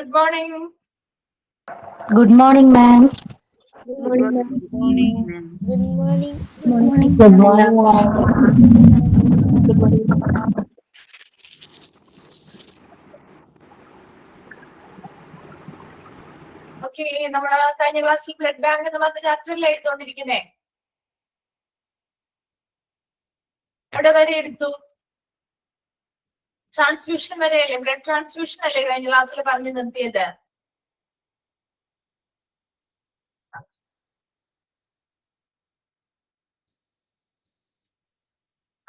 Good morning. Good morning, ma'am. Good morning. Good morning. Good morning, ma'am. Good morning. Okay, നമ്മള് കഴിഞ്ഞ ക്ലാസ്സിൽ blood bank എന്ന് പറഞ്ഞ ചാപ്റ്ററിൽ എടുത്തോണ്ടിരിക്കുന്നേ. എവിടെ വരെ എടുത്തു? ട്രാൻസ്ഫ്യൂഷൻ വരെയല്ലേ? ബ്ലഡ് ട്രാൻസ്ഫ്യൂഷൻ അല്ലേ കഴിഞ്ഞ ക്ലാസ്സിൽ പറഞ്ഞു നിർത്തിയത്?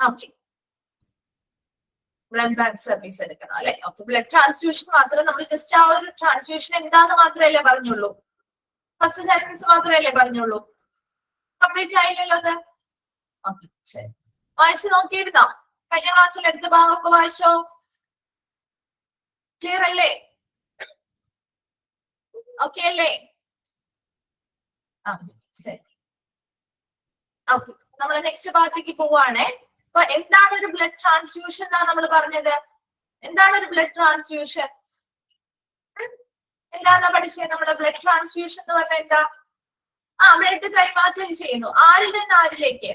ഓക്കെ, ബ്ലഡ് ബാങ്ക് സർവീസ് എടുക്കണം അല്ലെ? ഓക്കെ, ബ്ലഡ് ട്രാൻസ്ഫ്യൂഷൻ മാത്രം നമ്മൾ ജസ്റ്റ് ആ ഒരു ട്രാൻസ്ഫ്യൂഷൻ എന്താന്ന് മാത്രമല്ലേ പറഞ്ഞുള്ളൂ? ഫസ്റ്റ് സെന്റൻസ് മാത്രമല്ലേ പറഞ്ഞുള്ളൂ? കംപ്ലീറ്റ് ആയില്ലല്ലോ അത്. ഓക്കെ, ശരി, വായിച്ചു നോക്കിയിരുന്നോ? കഴിഞ്ഞ ക്ലാസ്സിൽ എടുത്ത ഭാഗമൊക്കെ വായിച്ചോ? ക്ലിയർ അല്ലേ? ഓക്കെ അല്ലേ? ശരി, ഓക്കെ, നമ്മൾ നെക്സ്റ്റ് ഭാഗത്തേക്ക് പോവാണേ. അപ്പൊ എന്താണ് ഒരു ബ്ലഡ് ട്രാൻസ്ഫ്യൂഷൻ എന്നാണ് നമ്മൾ പറഞ്ഞത്? എന്താണ് ഒരു ബ്ലഡ് ട്രാൻസ്ഫ്യൂഷൻ? എന്താന്നാ പഠിച്ചത്? നമ്മുടെ ബ്ലഡ് ട്രാൻസ്ഫ്യൂഷൻ എന്ന് പറഞ്ഞാൽ എന്താ? ബ്ലഡ് കൈമാറ്റം ചെയ്യുന്നു. ആരിൽ നിന്ന് ആരിലേക്ക്?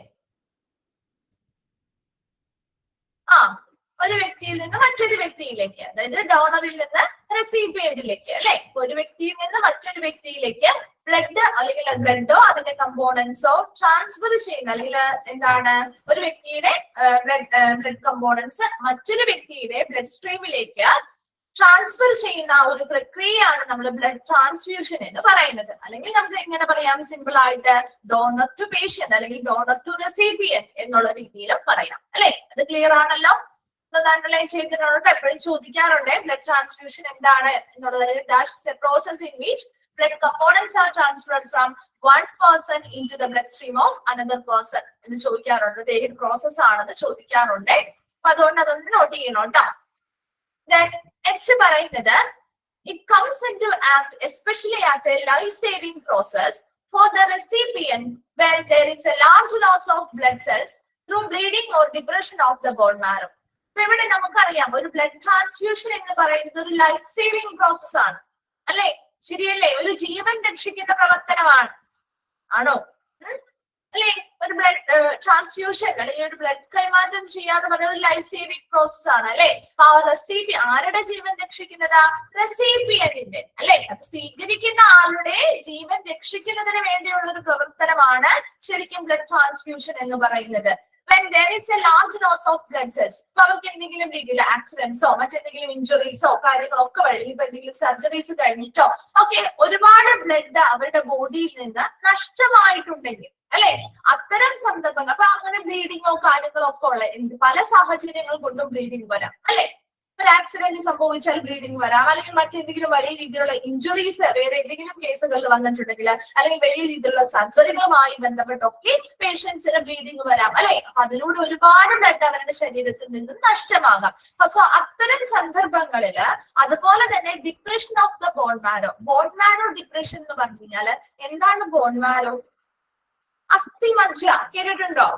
ഒരു വ്യക്തിയിൽ നിന്ന് മറ്റൊരു വ്യക്തിയിലേക്ക്, അതായത് ഡോണറിൽ നിന്ന് റെസിപ്പിയന്റിലേക്ക് അല്ലെ? ഒരു വ്യക്തിയിൽ നിന്ന് മറ്റൊരു വ്യക്തിയിലേക്ക് ബ്ലഡ് അല്ലെങ്കിൽ ബ്ലഡോ അതിന്റെ കമ്പോണൻസോ ട്രാൻസ്ഫർ ചെയ്യുന്ന, അല്ലെങ്കിൽ എന്താണ്, ഒരു വ്യക്തിയുടെ ബ്ലഡ് കമ്പോണൻസ് മറ്റൊരു വ്യക്തിയുടെ ബ്ലഡ് സ്ട്രീമിലേക്ക് ട്രാൻസ്ഫർ ചെയ്യുന്ന ഒരു പ്രക്രിയയാണ് നമ്മൾ ബ്ലഡ് ട്രാൻസ്ഫ്യൂഷൻ എന്ന് പറയുന്നത്. അല്ലെങ്കിൽ നമുക്ക് എങ്ങനെ പറയാം? സിമ്പിൾ ആയിട്ട് ഡോണർ ടു പേഷ്യന്റ് അല്ലെങ്കിൽ ഡോണർ ടു റെസിപ്പിയന്റ് എന്നുള്ള രീതിയിലും പറയാം അല്ലെ? അത് ക്ലിയർ ആണല്ലോ? അണ്ടർലൈൻ ചെയ്തിട്ടുണ്ട്. എപ്പോഴും ചോദിക്കാറുണ്ട് ബ്ലഡ് ട്രാൻസ്ഫ്യൂഷൻ എന്താണ് എന്നുള്ളത്. Process in which blood components are transferred from one person into the bloodstream of another person എന്ന് ചോദിക്കാറുണ്ട്. ഏത് പ്രോസസ് ആണെന്ന് ചോദിക്കാറുണ്ട്. അപ്പൊ അതുകൊണ്ട് അതൊന്ന് നോട്ട് ചെയ്യണം കേട്ടോ. നെക്സ്റ്റ് പറയുന്നത്, it comes into act especially as a life-saving process for the recipient when there is a large loss of blood cells through bleeding or depression of the bone marrow. അപ്പൊ ഇവിടെ നമുക്കറിയാം ഒരു blood transfusion എന്ന് പറയുന്നത് ഒരു life saving process ആണ് അല്ലെ? ശരിയല്ലേ? ഒരു ജീവൻ രക്ഷിക്കുന്ന പ്രവർത്തനമാണ്. ആണോ? അല്ലെ? ഒരു ബ്ലഡ് ട്രാൻസ്ഫ്യൂഷൻ അല്ലെങ്കിൽ ഒരു ബ്ലഡ് കൈമാറ്റം ചെയ്യാന്ന് പറഞ്ഞ ഒരു ലൈഫ് സേവിങ് പ്രോസസ് ആണ് അല്ലെ? ആരുടെ ജീവൻ രക്ഷിക്കുന്നത്? റെസിപ്പിയന്റിന്റെ അല്ലെ? അത് സ്വീകരിക്കുന്ന ആളുടെ ജീവൻ രക്ഷിക്കുന്നതിന് വേണ്ടിയുള്ള ഒരു പ്രവർത്തനമാണ് ശരിക്കും ബ്ലഡ് ട്രാൻസ്ഫ്യൂഷൻ എന്ന് പറയുന്നത്. When there is a large loss of blood cells, അപ്പൊ അവർക്ക് എന്തെങ്കിലും രീതിയിൽ ആക്സിഡൻസോ മറ്റെന്തെങ്കിലും ഇഞ്ചുറീസോ കാര്യങ്ങളൊക്കെ വഴി, ഇപ്പൊ എന്തെങ്കിലും സർജറീസ് കഴിഞ്ഞിട്ടോ ഒക്കെ ഒരുപാട് ബ്ലഡ് അവരുടെ ബോഡിയിൽ നിന്ന് നഷ്ടമായിട്ടുണ്ടെങ്കിൽ അല്ലെ? അത്തരം സന്ദർഭങ്ങൾ, അപ്പൊ അങ്ങനെ ബ്ലീഡിങ്ങോ കാര്യങ്ങളോ ഒക്കെ ഉള്ള പല സാഹചര്യങ്ങൾ കൊണ്ടും ബ്ലീഡിങ് വരാം അല്ലെ? ഒരു ആക്സിഡന്റ് സംഭവിച്ചാൽ ബ്ലീഡിങ് വരാം, അല്ലെങ്കിൽ മറ്റെന്തെങ്കിലും വലിയ രീതിയിലുള്ള ഇഞ്ചുറീസ് വേറെ എന്തെങ്കിലും കേസുകളിൽ വന്നിട്ടുണ്ടെങ്കിൽ, അല്ലെങ്കിൽ വലിയ രീതിയിലുള്ള സർജറികളുമായി ബന്ധപ്പെട്ടൊക്കെ പേഷ്യൻസിന് ബ്ലീഡിങ് വരാം അല്ലെ? അപ്പൊ അതിലൂടെ ഒരുപാട് ബ്ലഡ് അവരുടെ ശരീരത്തിൽ നിന്നും നഷ്ടമാകാം. സോ അത്തരം സന്ദർഭങ്ങളിൽ അതുപോലെ തന്നെ depression of the bone marrow depression എന്ന് പറഞ്ഞു കഴിഞ്ഞാൽ എന്താണ് ബോൺ മാരോ? അസ്ഥിമജ്ജ കേട്ടിട്ടുണ്ടോ?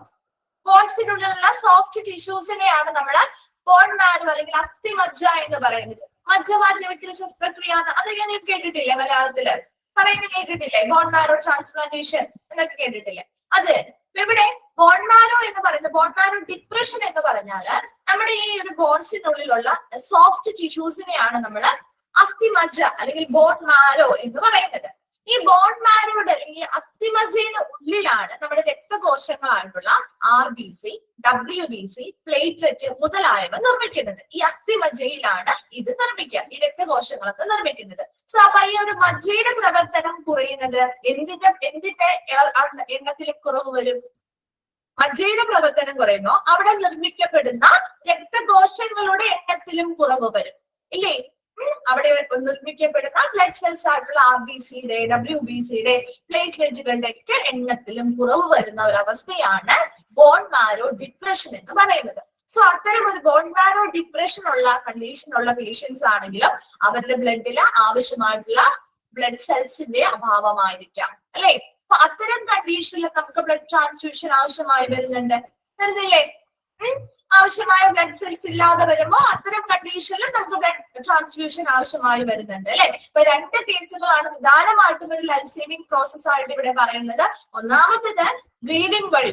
ബോൺസിനുള്ളിലുള്ള സോഫ്റ്റ് ടിഷ്യൂസിനെയാണ് നമ്മള് ബോൺ മാരോ അല്ലെങ്കിൽ അസ്ഥിമജ്ജ എന്ന് പറയുന്നത്. മജ്ജ മാറ്റി വെക്കൽ ശസ്ത്രക്രിയ അതൊക്കെ നീ കേട്ടിട്ടില്ലേ? മലയാളത്തില് പറയുന്നത് കേട്ടിട്ടില്ലേ? ബോൺ മാരോ ട്രാൻസ്പ്ലാന്റേഷൻ എന്നൊക്കെ കേട്ടിട്ടില്ലേ? അത് ഇവിടെ ബോൺ മാരോ എന്ന് പറയുന്നത്, ബോൺ മാരോ ഡിപ്രഷൻ എന്ന് പറഞ്ഞാല് നമ്മുടെ ഈ ഒരു ബോൺസിനുള്ളിലുള്ള സോഫ്റ്റ് ടിഷ്യൂസിനെയാണ് നമ്മള് അസ്ഥിമജ്ജ അല്ലെങ്കിൽ ബോൺ മാരോ എന്ന് പറയുന്നത്. ഈ ബോൺ മാരോയുടെ ഈ അസ്ഥിമജ്ജയുടെ ഉള്ളിലാണ് നമ്മുടെ രക്തകോശങ്ങളായിട്ടുള്ള RBC, WBC, പ്ലേറ്റ്ലെറ്റ് മുതലായവ നിർമ്മിക്കുന്നത്. ഈ അസ്ഥിമജ്ജയിലാണ് ഇത് നിർമ്മിക്കുക, ഈ രക്തകോശങ്ങളൊക്കെ നിർമ്മിക്കുന്നത്. സോ അപ്പൊ ഈ ഒരു മജ്ജയുടെ പ്രവർത്തനം കുറയുന്നത് എന്തിന്റെ എണ്ണത്തിലും കുറവ് വരും? മജ്ജയുടെ പ്രവർത്തനം കുറയുന്നു, അവിടെ നിർമ്മിക്കപ്പെടുന്ന രക്തകോശങ്ങളുടെ എണ്ണത്തിലും കുറവ് വരും ഇല്ലേ? അവിടെ നിർമ്മിക്കപ്പെടുന്ന ബ്ലഡ് സെൽസ് ആയിട്ടുള്ള RBCയുടെ, WBCയുടെ, പ്ലേറ്റ്ലെറ്റുകളുടെ ഒക്കെ എണ്ണത്തിലും കുറവ് വരുന്ന ഒരു അവസ്ഥയാണ് ബോൺ മാരോ ഡിപ്രഷൻ എന്ന് പറയുന്നത്. സോ അത്തരം ഒരു ബോൺ മാരോ ഡിപ്രഷൻ ഉള്ള കണ്ടീഷൻ ഉള്ള പേഷ്യൻസ് ആണെങ്കിലും അവരുടെ ബ്ലഡില് ആവശ്യമായിട്ടുള്ള ബ്ലഡ് സെൽസിന്റെ അഭാവമായിരിക്കാം അല്ലെ? അപ്പൊ അത്തരം കണ്ടീഷനിൽ നമുക്ക് ബ്ലഡ് ട്രാൻസ്ഫ്യൂഷൻ ആവശ്യമായി വരുന്നില്ലേ? ആവശ്യമായ ബ്ലഡ് സെൽസ് ഇല്ലാതെ വരുമ്പോൾ അത്തരം കണ്ടീഷനിൽ നമുക്ക് ബ്ലഡ് ട്രാൻസ്ഫ്യൂഷൻ ആവശ്യമായി വരുന്നുണ്ട് അല്ലെ. ഇപ്പൊ രണ്ട് കേസുകളാണ് പ്രധാനമായിട്ടും ഒരു ലൈഫ് സേവിംഗ് പ്രോസസ് ആയിട്ട് ഇവിടെ പറയുന്നത്. ഒന്നാമത്തേത് ബ്ലീഡിംഗ് വഴി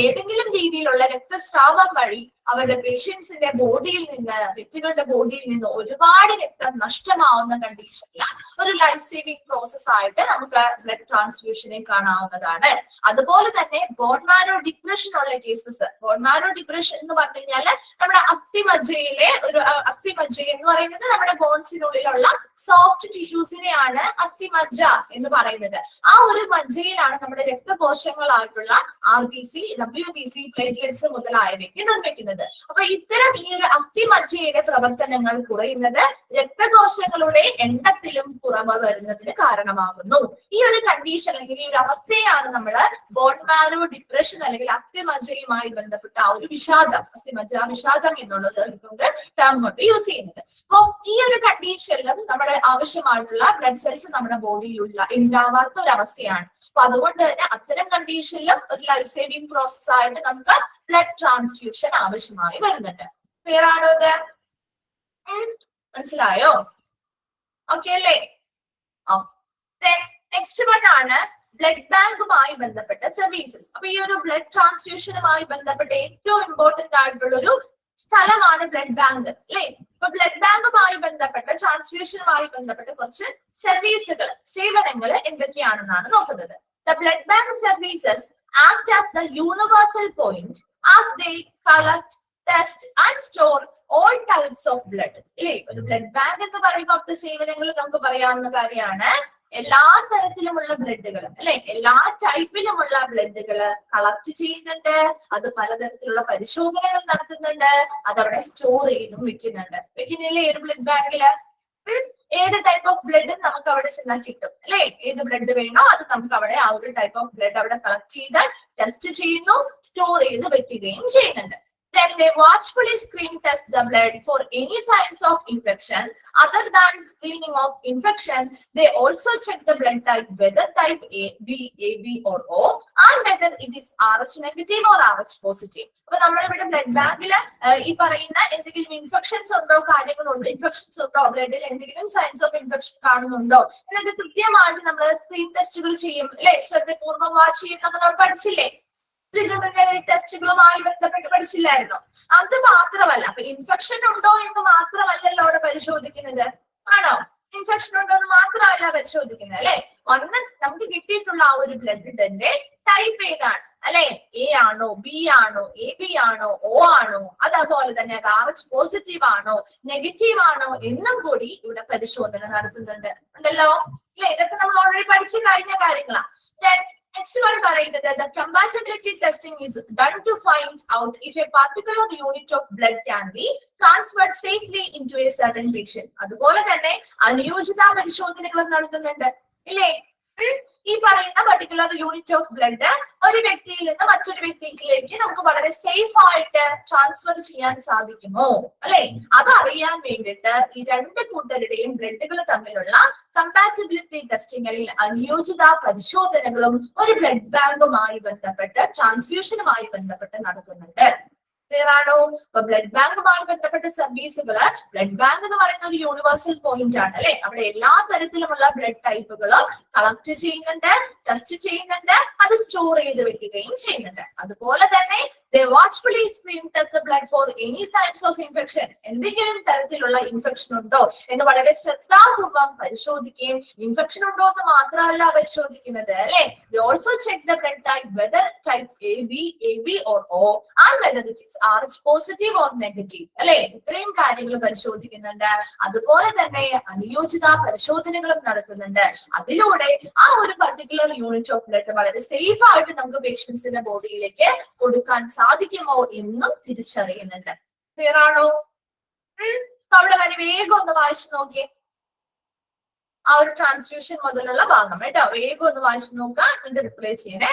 ഏതെങ്കിലും രീതിയിലുള്ള രക്തസ്രാവം വഴി അവരുടെ പേഷ്യൻസിന്റെ ബോഡിയിൽ നിന്ന്, വ്യക്തികളുടെ ബോഡിയിൽ നിന്ന് ഒരുപാട് രക്തം നഷ്ടമാവുന്ന കണ്ടീഷനിൽ ഒരു ലൈഫ് സേവിംഗ് പ്രോസസ് ആയിട്ട് നമുക്ക് ബ്ലഡ് ട്രാൻസ്ഫ്യൂഷനെ കാണാവുന്നതാണ്. അതുപോലെ തന്നെ ബോൺ മാരോ ഡിപ്രഷൻ ഉള്ള കേസസ്, ബോൺ മാരോ ഡിപ്രഷൻ എന്ന് പറഞ്ഞു കഴിഞ്ഞാല് നമ്മുടെ അസ്ഥിമജ്ജയിലെ അസ്ഥിമജ്ജ എന്ന് പറയുന്നത് നമ്മുടെ ബോൺസിനുള്ളിലുള്ള സോഫ്റ്റ് ടിഷ്യൂസിനെയാണ് അസ്ഥിമജ്ജ എന്ന് പറയുന്നത്. ആ ഒരു മജ്ജയിലാണ് നമ്മുടെ രക്തകോശങ്ങളായിട്ടുള്ള RBC, WBC, പ്ലേറ്റ്ലെറ്റ്സ് മുതലായവയ്ക്ക് നിർമ്മിക്കുന്നത്. അപ്പൊ ഇത്തരം ഈ ഒരു അസ്ഥിമജ്ജയുടെ പ്രവർത്തനങ്ങൾ കുറയുന്നത് രക്തകോശങ്ങളുടെ എണ്ണത്തിലും കുറവ് വരുന്നതിന് കാരണമാകുന്നു. ഈ ഒരു കണ്ടീഷൻ അല്ലെങ്കിൽ ഈ ഒരു അവസ്ഥയാണ് നമ്മൾ ബോൺ മാരോ ഡിപ്രഷൻ അല്ലെങ്കിൽ അസ്ഥിമജ്ജയുമായി ബന്ധപ്പെട്ട ആ ഒരു വിഷാദം, അസ്ഥിമജ്ജ വിഷാദം എന്നുള്ളത് ടേം കൊണ്ട് യൂസ് ചെയ്യുന്നത്. അപ്പൊ ഈ ഒരു കണ്ടീഷനിലും നമ്മുടെ ആവശ്യമായിട്ടുള്ള ബ്ലഡ് സെൽസ് നമ്മുടെ ബോഡിയിൽ ഉണ്ടാവാത്ത ഒരു അവസ്ഥയാണ്. അപ്പൊ അതുകൊണ്ട് തന്നെ അത്തരം കണ്ടീഷനിലും ഒരു ലൈഫ് സേവിംഗ് പ്രോസസ് ആയിട്ട് നമുക്ക് ബ്ലഡ് ട്രാൻസ്ഫ്യൂഷൻ ആവശ്യമായി വരുന്നുണ്ട്. ക്ലിയർ ആണോ ഇത്? മനസ്സിലായോ? ഓക്കെ അല്ലേ? നെക്സ്റ്റ് വൺ ആണ് ബ്ലഡ് ബാങ്കുമായി ബന്ധപ്പെട്ട സർവീസസ്. അപ്പൊ ഈ ഒരു ബ്ലഡ് ട്രാൻസ്ഫ്യൂഷനുമായി ബന്ധപ്പെട്ട ഏറ്റവും ഇമ്പോർട്ടന്റ് ആയിട്ടുള്ള ഒരു സ്ഥലമാണ് ബ്ലഡ് ബാങ്ക് അല്ലെ. ഇപ്പൊ ബ്ലഡ് ബാങ്കുമായി ബന്ധപ്പെട്ട ട്രാൻസ്ഫ്യൂഷനുമായി ബന്ധപ്പെട്ട കുറച്ച് സർവീസുകൾ, സേവനങ്ങൾ എന്തൊക്കെയാണെന്നാണ് നോക്കുന്നത്. The blood bank services act as the universal point as they collect, test and store all types of blood. ഇല്ലേ, ഒരു ബ്ലഡ് ബാങ്ക് എന്ന് പറയുമ്പോൾ അവിടുത്തെ സേവനങ്ങൾ നമുക്ക് പറയാവുന്ന കാര്യമാണ്. എല്ലാ തരത്തിലുമുള്ള ബ്ലഡുകൾ അല്ലെ, എല്ലാ ടൈപ്പിലുമുള്ള ബ്ലഡുകൾ കളക്ട് ചെയ്യുന്നുണ്ട്, അത് പലതരത്തിലുള്ള പരിശോധനകൾ നടത്തുന്നുണ്ട്, അതവിടെ സ്റ്റോർ ചെയ്തും വെക്കുന്നുണ്ട്. വെക്കുന്നില്ലേ ഒരു ബ്ലഡ് ബാങ്കില്? ഏത് ടൈപ്പ് ഓഫ് ബ്ലഡ് നമുക്ക് അവിടെ ചെന്നാൽ കിട്ടും അല്ലെ. ഏത് ബ്ലഡ് വേണോ അത് നമുക്ക് അവിടെ ആ ഒരു ടൈപ്പ് ഓഫ് ബ്ലഡ് അവിടെ കളക്ട് ചെയ്ത് ടെസ്റ്റ് ചെയ്യുന്നു, സ്റ്റോർ ചെയ്ത് വെക്കുകയും ചെയ്യുന്നുണ്ട്. Then they watchfully screen test the blood for any signs of infection. Other than screening of infection, they also check the blood type, whether type A, B, AB or O, and whether it is RH negative or RH positive. അപ്പൊ നമ്മളിവിടെ blood ബാങ്കിൽ ഈ പറയുന്ന എന്തെങ്കിലും infections ഉണ്ടോ, കാര്യങ്ങളുണ്ടോ, infections ഉണ്ടോ, ബ്ലഡിൽ എന്തെങ്കിലും സൈൻസ് ഓഫ് ഇൻഫെക്ഷൻ കാണുന്നുണ്ടോ എന്നൊക്കെ കൃത്യമായിട്ട് നമ്മൾ സ്ക്രീൻ ടെസ്റ്റുകൾ ചെയ്യും അല്ലെ. ശ്രദ്ധപൂർവ്വം വാച്ച് ചെയ്യുന്നൊക്കെ നമ്മൾ പഠിച്ചില്ലേ? ടെസ്റ്റുകളുമായി ബന്ധപ്പെട്ട് പഠിച്ചില്ലായിരുന്നോ? അത് മാത്രമല്ല, അപ്പൊ ഇൻഫെക്ഷൻ ഉണ്ടോ എന്ന് മാത്രമല്ലല്ലോ അവിടെ പരിശോധിക്കുന്നത്, ആണോ? ഇൻഫെക്ഷൻ ഉണ്ടോ എന്ന് മാത്രമല്ല പരിശോധിക്കുന്നത് അല്ലെ. ഒന്ന് നമുക്ക് കിട്ടിയിട്ടുള്ള ആ ഒരു ബ്ലഡിന്റെ ടൈപ്പ് ഏതാണ് അല്ലെ. എ ആണോ, ബി ആണോ, AB ആണോ, O ആണോ, അതുപോലെ തന്നെ അത് RH പോസിറ്റീവ് ആണോ, നെഗറ്റീവ് ആണോ എന്നും കൂടി ഇവിടെ പരിശോധന നടത്തുന്നുണ്ട് ഉണ്ടല്ലോ അല്ലെ. ഇതൊക്കെ നമ്മൾ ഓൾറെഡി പഠിച്ചു കഴിഞ്ഞ കാര്യങ്ങളാണ്. Next one പറയുന്നത് the compatibility testing is done to find out if a particular unit of blood can be transferred safely into a certain patient. അതുപോലെ തന്നെ അനുയോജ്യതാ പരിശോധനകൾ നടത്തുന്നുണ്ട് ഇല്ലേ. ഈ പറയുന്ന പർട്ടിക്കുലർ യൂണിറ്റ് ഓഫ് ബ്ലഡ് ഒരു വ്യക്തിയിൽ നിന്ന് മറ്റൊരു വ്യക്തിയിലേക്ക് നമുക്ക് വളരെ സേഫ് ആയിട്ട് ട്രാൻസ്ഫർ ചെയ്യാൻ സാധിക്കുമോ അല്ലെ. അത് അറിയാൻ വേണ്ടിയിട്ട് ഈ രണ്ട് കൂട്ടരുടെയും ബ്ലഡുകൾ തമ്മിലുള്ള കമ്പാറ്റബിലിറ്റി ടെസ്റ്റിംഗിൽ അനുയോജ്യതാ പരിശോധനകളും ഒരു ബ്ലഡ് ബാങ്കുമായി ബന്ധപ്പെട്ട് ട്രാൻസ്ഫ്യൂഷനുമായി ബന്ധപ്പെട്ട് നടക്കുന്നുണ്ട്. ക്ലിയർ ആണോ? അപ്പൊ ബ്ലഡ് ബാങ്കുമായി ബന്ധപ്പെട്ട സർവീസുകള്, ബ്ലഡ് ബാങ്ക് എന്ന് പറയുന്ന ഒരു യൂണിവേഴ്സൽ പോയിന്റ് ആണ് അല്ലെ. അവിടെ എല്ലാ തരത്തിലുമുള്ള ബ്ലഡ് ടൈപ്പുകളും കളക്ട് ചെയ്യുന്നുണ്ട്, ടെസ്റ്റ് ചെയ്യുന്നുണ്ട്, അത് സ്റ്റോർ ചെയ്ത് വെക്കുകയും ചെയ്യുന്നുണ്ട്. അതുപോലെ തന്നെ they watchfully screen test the blood for any signs of infection. എന്തെങ്കിലും തരത്തിലുള്ള ഇൻഫെക്ഷൻ ഉണ്ടോ എന്ന് വളരെ ശ്രദ്ധാപൂർവം പരിശോധിക്കുകയും, ഇൻഫെക്ഷൻ ഉണ്ടോ എന്ന് മാത്രമല്ല പരിശോധിക്കുന്നത് അല്ലെ. they also check the blood type, whether type AB or O, and whether it is RH positive or negative അല്ലെ. ഇത്രയും കാര്യങ്ങൾ പരിശോധിക്കുന്നുണ്ട്. അതുപോലെ തന്നെ അനുയോജ്യതാ പരിശോധനകളും നടത്തുന്നുണ്ട്. അതിലൂടെ ആ ഒരു പർട്ടിക്കുലർ യൂണിറ്റ് ഓഫ് ബ്ലഡ് വളരെ സേഫ് ആയിട്ട് നമുക്ക് പേഷ്യൻസിന്റെ ബോഡിയിലേക്ക് കൊടുക്കാൻ സാധിക്കുമോ എന്നും തിരിച്ചറിയുന്നുണ്ട്. ക്ലിയർ ആണോ? അവിടെ വരെ വേഗം ഒന്ന് വായിച്ചു നോക്കിയേ ആ ഒരു ട്രാൻസ്ഫ്യൂഷൻ മുതലുള്ള ഭാഗം കേട്ടോ. വേഗം ഒന്ന് വായിച്ചു നോക്കാം, എന്നിട്ട് റിപ്ലൈ ചെയ്യണേ.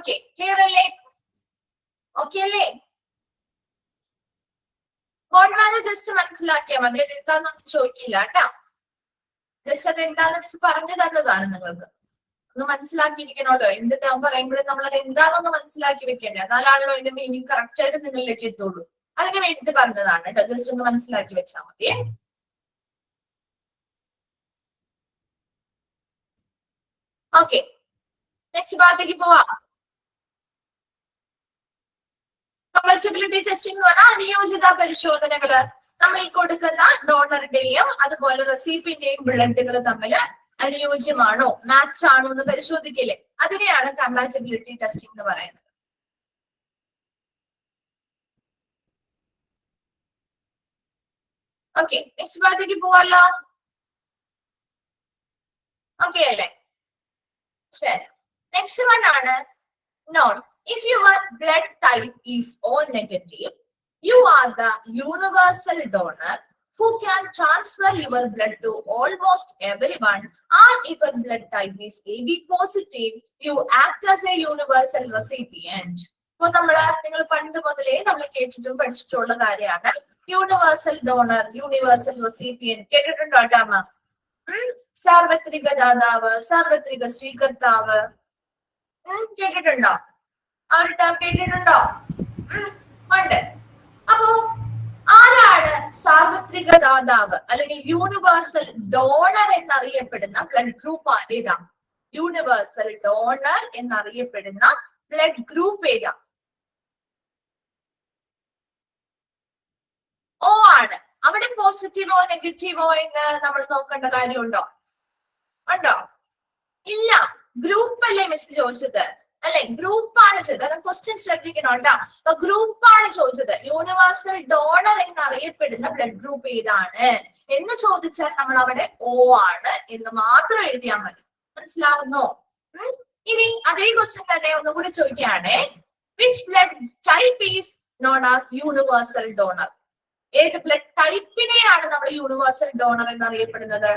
ഓക്കെ, ക്ലിയർ അല്ലേ? ഓക്കെ അല്ലേ? ബോൺമാനെ ജസ്റ്റ് മനസ്സിലാക്കിയാൽ മതി. അത് എന്താണെന്നൊന്നും ചോദിക്കില്ല കേട്ടോ. ജസ്റ്റ് അത് എന്താണെന്ന് വെച്ച് പറഞ്ഞു തന്നതാണ് നിങ്ങൾക്ക്. ഒന്ന് മനസ്സിലാക്കിയിരിക്കണമല്ലോ. എന്ത് ടേം പറയുമ്പോഴും നമ്മളത് എന്താണെന്ന് മനസ്സിലാക്കി വെക്കേണ്ടത്. എന്നാലാണല്ലോ അതിന്റെ മീനിങ് കറക്റ്റ് ആയിട്ട് നിങ്ങളിലേക്ക് എത്തുള്ളൂ. അതിന് വേണ്ടിയിട്ട് പറഞ്ഞതാണ് കേട്ടോ. ജസ്റ്റ് ഒന്ന് മനസ്സിലാക്കി വെച്ചാൽ മതി. ഓക്കെ, നെക്സ്റ്റ് ഭാഗത്തേക്ക് പോവാം. കമ്പാറ്റബിലിറ്റി ടെസ്റ്റിംഗ് എന്ന് പറഞ്ഞാൽ അനുയോജ്യത പരിശോധനകള്. നമ്മൾ ഈ കൊടുക്കുന്ന ഡോണറിന്റെയും അതുപോലെ റെസിപ്പിന്റെയും ബ്ലഡുകൾ തമ്മിൽ അനുയോജ്യമാണോ, മാച്ച് ആണോ എന്ന് പരിശോധിക്കില്ലേ, അതിനെയാണ് കമ്പാറ്റബിലിറ്റി ടെസ്റ്റിംഗ് എന്ന് പറയുന്നത്. ഓക്കെ, നെക്സ്റ്റ് ഭാഗത്തേക്ക് പോവാലോ. ഓക്കെ അല്ലേ? ശരി, നെക്സ്റ്റ് വൺ ആണ് non. If your blood type is O negative, you are the universal donor who can transfer your blood to almost everyone. Or if your blood type is AB positive, you act as a universal recipient. അപ്പോൾ നിങ്ങൾ പണ്ട് മുതലേ നമ്മൾ കേട്ടിട്ടും പഠിച്ചിട്ടുള്ള കാര്യമാണ് universal donor, universal recipient. കേട്ടിട്ടുണ്ടോ ഡാമ? സാർവത്രിക ദാതാവ്, സാർവത്രിക സ്വീകർത്താവ് കേട്ടിട്ടുണ്ടോ? ആ ഒരു ടേം കേട്ടിട്ടുണ്ടോ? ഉണ്ട്. അപ്പോ ആരാണ് സാർവത്രിക ദാതാവ് അല്ലെങ്കിൽ യൂണിവേഴ്സൽ ഡോണർ എന്നറിയപ്പെടുന്ന ബ്ലഡ് ഗ്രൂപ്പ് ഏതാ? യൂണിവേഴ്സൽ ഡോണർ എന്നറിയപ്പെടുന്ന ബ്ലഡ് ഗ്രൂപ്പ് ഏതാ? ഓ ആണ്. അവിടെ പോസിറ്റീവോ നെഗറ്റീവോ എന്ന് നമ്മൾ നോക്കേണ്ട കാര്യമുണ്ടോ? ഉണ്ടോ? ഇല്ല. ഗ്രൂപ്പ് അല്ലേ മിസ് ചോദിച്ചത്? അല്ലെ, ഗ്രൂപ്പാണ് ചോദിച്ചത്. അത് ക്വസ്റ്റ്യൻ ശ്രദ്ധിക്കണം കേട്ടോ. അപ്പൊ ഗ്രൂപ്പാണ് ചോദിച്ചത്. യൂണിവേഴ്സൽ ഡോണർ എന്നറിയപ്പെടുന്ന ബ്ലഡ് ഗ്രൂപ്പ് ഏതാണ് എന്ന് ചോദിച്ചാൽ നമ്മൾ അവിടെ ഓ ആണ് എന്ന് മാത്രം എഴുതിയാൽ മതി. മനസ്സിലാവുന്നോ? ഇനി അതേ ക്വസ്റ്റ്യൻ തന്നെ ഒന്നുകൂടി ചോദിക്കുകയാണ്. Which blood type is known as universal donor? ഏത് ബ്ലഡ് ടൈപ്പിനെയാണ് നമ്മൾ യൂണിവേഴ്സൽ ഡോണർ എന്നറിയപ്പെടുന്നത്?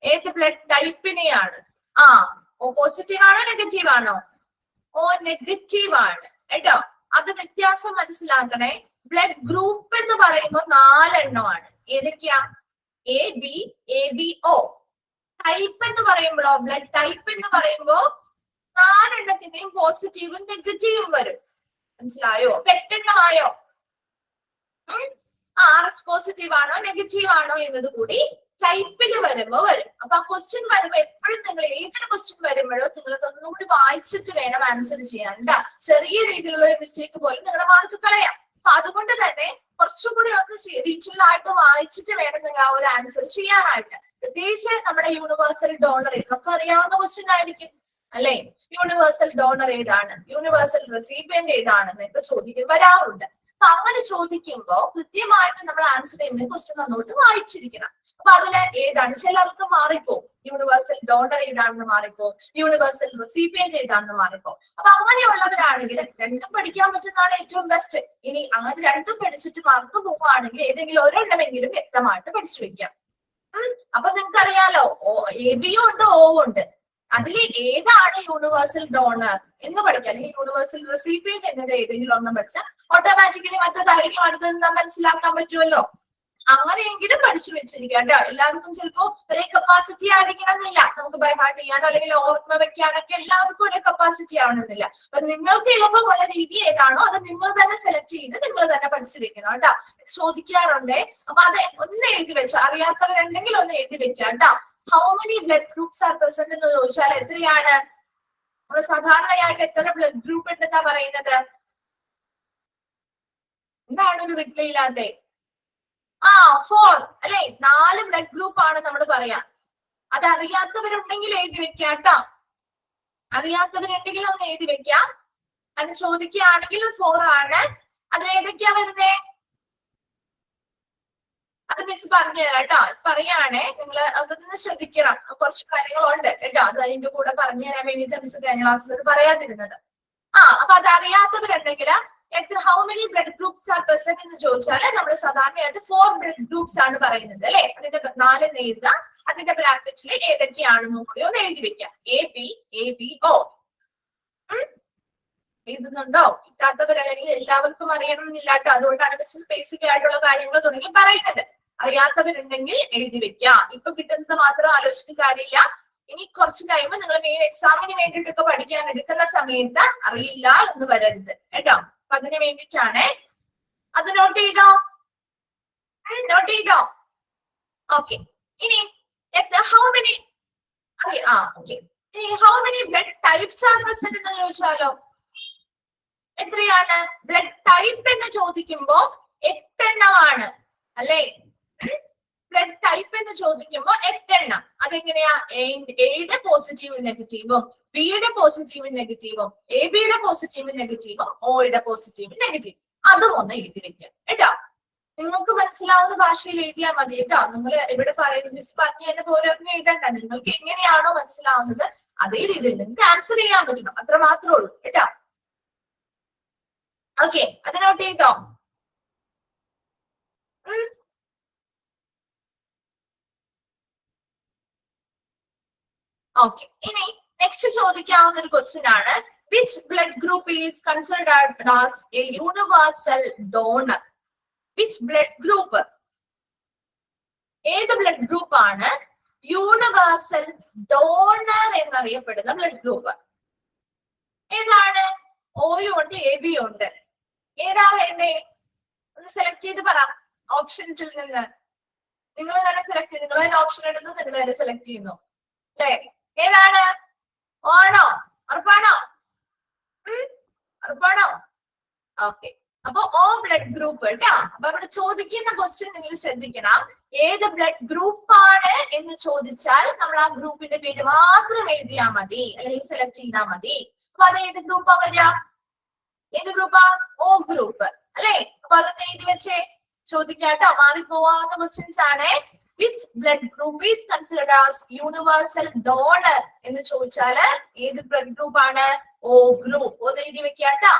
ഏത് ബ്ലഡ് ടൈപ്പിനെയാണ്? ഓ പോസിറ്റീവ് ആണോ നെഗറ്റീവ് ആണോ? ഓ നെഗറ്റീവ് ആണ് കേട്ടോ. അത് വ്യത്യാസം മനസ്സിലാക്കണേ. ബ്ലഡ് ഗ്രൂപ്പ് എന്ന് പറയുമ്പോൾ 4 എണ്ണമാണ്. ഏതൊക്കെയാ? A B, A B O. Type എന്ന് പറയുമ്പോഴോ, ബ്ലഡ് ടൈപ്പ് എന്ന് പറയുമ്പോ 4 എണ്ണത്തിന്റെയും പോസിറ്റീവും നെഗറ്റീവും വരും. മനസ്സിലായോ? 8 എണ്ണമായോ? RS പോസിറ്റീവ് ആണോ നെഗറ്റീവ് ആണോ എന്നത് കൂടി ടൈപ്പിൽ വരുമ്പോ വരും. അപ്പൊ ആ ക്വസ്റ്റ്യൻ വരുമ്പോ എപ്പോഴും നിങ്ങൾ ഏതൊരു ക്വസ്റ്റ്യൻ വരുമ്പോഴോ നിങ്ങൾ അതൊന്നുകൂടി വായിച്ചിട്ട് വേണം ആൻസർ ചെയ്യാൻ. ചെറിയ രീതിയിലുള്ള ഒരു മിസ്റ്റേക്ക് പോലും നിങ്ങളുടെ മാർക്ക് കളയാം. അപ്പൊ അതുകൊണ്ട് തന്നെ കുറച്ചും കൂടി ഒന്ന് ഡീറ്റെയിൽ ആയിട്ട് വായിച്ചിട്ട് വേണം നിങ്ങൾ ആ ഒരു ആൻസർ ചെയ്യാനായിട്ട്. പ്രത്യേകിച്ച് നമ്മുടെ യൂണിവേഴ്സൽ ഡോണർ നമുക്ക് അറിയാവുന്ന ക്വസ്റ്റ്യൻ ആയിരിക്കും അല്ലെ. യൂണിവേഴ്സൽ ഡോണർ ഏതാണ്, യൂണിവേഴ്സൽ റെസിപ്പിയന്റ് ഏതാണെന്ന് ഇപ്പൊ ചോദ്യം വരാറുണ്ട്. അപ്പൊ അങ്ങനെ ചോദിക്കുമ്പോ കൃത്യമായിട്ട് നമ്മൾ ആൻസർ ചെയ്യുന്ന ക്വസ്റ്റ്യൻ നന്നോട്ട് വായിച്ചിരിക്കണം. അപ്പൊ അതില് ഏതാണ്? ചിലർക്ക് മാറിപ്പോ യൂണിവേഴ്സൽ ഡോണർ ഏതാണെന്ന് മാറിപ്പോ, യൂണിവേഴ്സൽ റെസിപ്പിയന്റ് ഏതാണെന്ന് മാറിപ്പോ. അപ്പൊ അങ്ങനെയുള്ളവരാണെങ്കിൽ രണ്ടും പഠിക്കാൻ പറ്റുന്നതാണ് ഏറ്റവും ബെസ്റ്റ്. ഇനി അങ്ങനെ രണ്ടും പഠിച്ചിട്ട് മറന്നു പോവുകയാണെങ്കിൽ ഏതെങ്കിലും ഒരെണ്ണമെങ്കിലും വ്യക്തമായിട്ട് പഠിച്ചു വെക്കാം. അപ്പൊ നിങ്ങൾക്ക് അറിയാലോ, എ ബിയും ഉണ്ട്, ഓ ഉണ്ട്. അതിൽ ഏതാണ് യൂണിവേഴ്സൽ ഡോണർ എന്ന് പഠിക്കാം. അല്ലെങ്കിൽ യൂണിവേഴ്സൽ റെസിപ്പിയന്റ് എന്നത് ഏതെങ്കിലും ഒന്നും പഠിച്ചാൽ ഓട്ടോമാറ്റിക്കലി മറ്റേതായിരിക്കും അടുത്തത് മനസ്സിലാക്കാൻ പറ്റുമല്ലോ. അങ്ങനെയെങ്കിലും പഠിച്ചു വെച്ചിരിക്കുക കേട്ടോ. എല്ലാവർക്കും ചിലപ്പോ ഒരേ കപ്പാസിറ്റി ആയിരിക്കണം എന്നില്ല. നമുക്ക് ബൈ ഹാർട്ട് ചെയ്യാനോ അല്ലെങ്കിൽ ഓർമ്മ വെക്കാനൊക്കെ എല്ലാവർക്കും ഒരേ കപ്പാസിറ്റി ആവണമെന്നില്ല. അപ്പൊ നിങ്ങൾക്ക് എളുപ്പമുള്ള രീതി ഏതാണോ അത് നിങ്ങൾ തന്നെ സെലക്ട് ചെയ്ത് നിങ്ങൾ തന്നെ പഠിച്ചു വെക്കണം കേട്ടോ. ചോദിക്കാറുണ്ട്. അപ്പൊ അത് ഒന്ന് എഴുതി വെച്ചോ. അറിയാത്തവരുണ്ടെങ്കിൽ ഒന്ന് എഴുതി വെക്കുക കേട്ടോ. How many blood groups are present എന്ന് ചോദിച്ചാൽ എത്രയാണ്? നമ്മൾ സാധാരണയായിട്ട് എത്ര ബ്ലഡ് ഗ്രൂപ്പ് ഉണ്ടെന്നാ പറയുന്നത്? എന്താണ് ഒരു റിപ്ലൈ ഇല്ലാതെ? 4 അല്ലെ, 4 ബ്ലഡ് ഗ്രൂപ്പ് ആണ് നമ്മൾ പറയാം. അത് അറിയാത്തവരുണ്ടെങ്കിൽ എഴുതി വെക്കാം കേട്ടോ. അറിയാത്തവരുണ്ടെങ്കിൽ ഒന്ന് എഴുതി വെക്കാം. അത് ചോദിക്കുകയാണെങ്കിൽ 4 ആണ്. അത് ഏതൊക്കെയാ വരുന്നേ? അത് മിസ് പറഞ്ഞു തരാം കേട്ടോ. പറയാണ് നിങ്ങൾ അതൊന്ന് ശ്രദ്ധിക്കണം. കുറച്ച് കാര്യങ്ങളുണ്ട് കേട്ടോ. അത് അതിന്റെ കൂടെ പറഞ്ഞു തരാൻ വേണ്ടിയിട്ട് മിസ് കഴിഞ്ഞ ക്ലാസ്സിൽ അത് പറയാതിരുന്നത്. അപ്പൊ അത് അറിയാത്തവരുണ്ടെങ്കിൽ how many blood groups are present എന്ന് ചോദിച്ചാൽ നമ്മൾ സാധാരണയായിട്ട് 4 ബ്ലഡ് ഗ്രൂപ്പ്സ് ആണ് പറയുന്നത് അല്ലെ. അതിന്റെ 4 എഴുതാം. അതിന്റെ ബ്രാക്കറ്റിൽ ഏതൊക്കെയാണെന്നും കൂടി ഒന്ന് എഴുതി വെക്കാം. ABO. എഴുതുന്നുണ്ടോ? കിട്ടാത്തവരല്ലെങ്കിൽ എല്ലാവർക്കും അറിയണമെന്നില്ല കേട്ടോ. അതുകൊണ്ടാണ് മിസ് ബേസിക് ആയിട്ടുള്ള കാര്യങ്ങൾ തുടങ്ങി പറയുന്നത്. അറിയാത്തവരുണ്ടെങ്കിൽ എഴുതി വെക്കാം. ഇപ്പൊ കിട്ടുന്നത് മാത്രം ആലോചിച്ചിട്ട് കാര്യമില്ല. ഇനി കുറച്ച് കഴിയുമ്പോൾ നിങ്ങൾ മെയിൻ എക്സാമിന് വേണ്ടിയിട്ടൊക്കെ പഠിക്കാൻ എടുക്കുന്ന സമയത്ത് അറിയില്ല എന്ന് വരരുത് കേട്ടോ. അപ്പൊ അതിന് വേണ്ടിയിട്ടാണ്. അത് നോട്ട് ചെയ്തോ? ഓക്കെ. ഇനി how many how many blood types R present എന്ന് ചോദിച്ചാലോ എത്രയാണ്? ബ്ലഡ് ടൈപ്പ് എന്ന് ചോദിക്കുമ്പോ 8 എണ്ണമാണ് അല്ലെ? ബ്ലഡ് ടൈപ്പ് എന്ന് ചോദിക്കുമ്പോ 8 എണ്ണം. അതെങ്ങനെയാ? എയുടെ പോസിറ്റീവും നെഗറ്റീവും, ബിയുടെ പോസിറ്റീവും നെഗറ്റീവും, എബിയുടെ പോസിറ്റീവും നെഗറ്റീവും, ഒയുടെ പോസിറ്റീവും നെഗറ്റീവും. അതും ഒന്ന് എഴുതി വെക്കാം കേട്ടോ. നിങ്ങൾക്ക് മനസ്സിലാവുന്ന ഭാഷയിൽ എഴുതിയാൽ മതി കേട്ടോ. നിങ്ങൾ ഇവിടെ പറയുന്നത് മിസ് പറഞ്ഞതിന്റെ പോലെ ഒന്നും എഴുതണ്ട. നിങ്ങൾക്ക് എങ്ങനെയാണോ മനസ്സിലാവുന്നത് അതേ രീതിയിൽ നിങ്ങൾക്ക് ആൻസർ ചെയ്യാൻ പറ്റണം. അത്ര മാത്രമേ ഉള്ളൂ കേട്ടോ. ഓക്കെ, അത് നോട്ട് ചെയ്തോ? ഓക്കെ. ഇനി നെക്സ്റ്റ് ചോദിക്കാവുന്ന ഒരു ക്വസ്റ്റ്യൻ ആണ്. Which blood group is considered as a universal donor? Which blood group, ഏത് ബ്ലഡ് ഗ്രൂപ്പ് ആണ് യൂണിവേഴ്സൽ ഡോണർ എന്നറിയപ്പെടുന്ന ബ്ലഡ് ഗ്രൂപ്പ്? ഏതാണ്? ഓയും ഉണ്ട്, എബിയും ഉണ്ട്. ഏതാ വേണ്ടേ? ഒന്ന് സെലക്ട് ചെയ്ത് പറ. ഓപ്ഷൻസിൽ നിന്ന് നിങ്ങൾ തന്നെ സെലക്ട് ചെയ്ത്, നിങ്ങൾ തന്നെ ഓപ്ഷൻ എടുത്ത് നിങ്ങൾ തന്നെ സെലക്ട് ചെയ്യുന്നു അല്ലെ? ഏതാണ്? ആണോ? ഉറപ്പാണോ? ഉറപ്പാണോ? ഓക്കെ. അപ്പൊ ഓ ബ്ലഡ് ഗ്രൂപ്പ് കേട്ടോ. അപ്പൊ അവിടെ ചോദിക്കുന്ന ക്വസ്റ്റ്യൻ നിങ്ങൾ ശ്രദ്ധിക്കണം. ഏത് ബ്ലഡ് ഗ്രൂപ്പ് ആണ് എന്ന് ചോദിച്ചാൽ നമ്മൾ ആ ഗ്രൂപ്പിന്റെ പേര് മാത്രം എഴുതിയാൽ മതി, അല്ലെങ്കിൽ സെലക്ട് ചെയ്താൽ മതി. അപ്പൊ അത് ഏത് ഗ്രൂപ്പാ വരിക? ഏത് ഗ്രൂപ്പാ? ഓ ഗ്രൂപ്പ് അല്ലെ? അപ്പൊ അതൊന്ന് എഴുതി വെച്ചേ. ചോദിക്കാട്ടോ, മാറിപ്പോവാവുന്ന ക്വസ്റ്റ്യൻസ് ആണ്. Which blood group is considered as universal donor എന്ന് ചോദിച്ചാല് ഏത് ബ്ലഡ് ഗ്രൂപ്പ് ആണ്? ഓ ഗ്രൂപ്പ്. ഒന്ന് എഴുതി വെക്കാട്ടോ.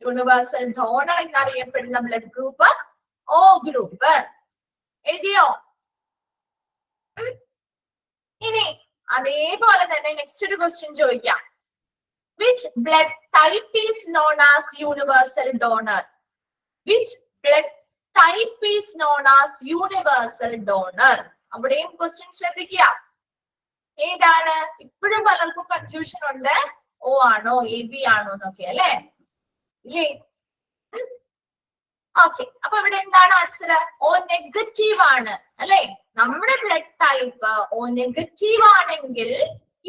യൂണിവേഴ്സൽ ഡോണർ എന്നറിയപ്പെടുന്ന ബ്ലഡ് ഗ്രൂപ്പ് ഓ ഗ്രൂപ്പ്. എഴുതിയോ? ഇനി അതേപോലെ തന്നെ നെക്സ്റ്റ് ഒരു ക്വസ്റ്റ്യൻ ചോദിക്കാം. Which blood type is known as universal donor? Which blood type is known as universal donor? അവിടെയും ക്വസ്റ്റ്യൻ ശ്രദ്ധിക്കുക. ഏതാണ്? ഇപ്പോഴും പലർക്കും കൺഫ്യൂഷൻ ഉണ്ട്. ഓ ആണോ എ ബി ആണോ എന്നൊക്കെ അല്ലെ? ഇല്ലേ? ഓക്കെ. അപ്പൊ ഇവിടെ എന്താണ് ആൻസർ? ഓ നെഗറ്റീവ് ആണ് അല്ലെ? നമ്മുടെ ബ്ലഡ് ടൈപ്പ് ഓ നെഗറ്റീവ് ആണെങ്കിൽ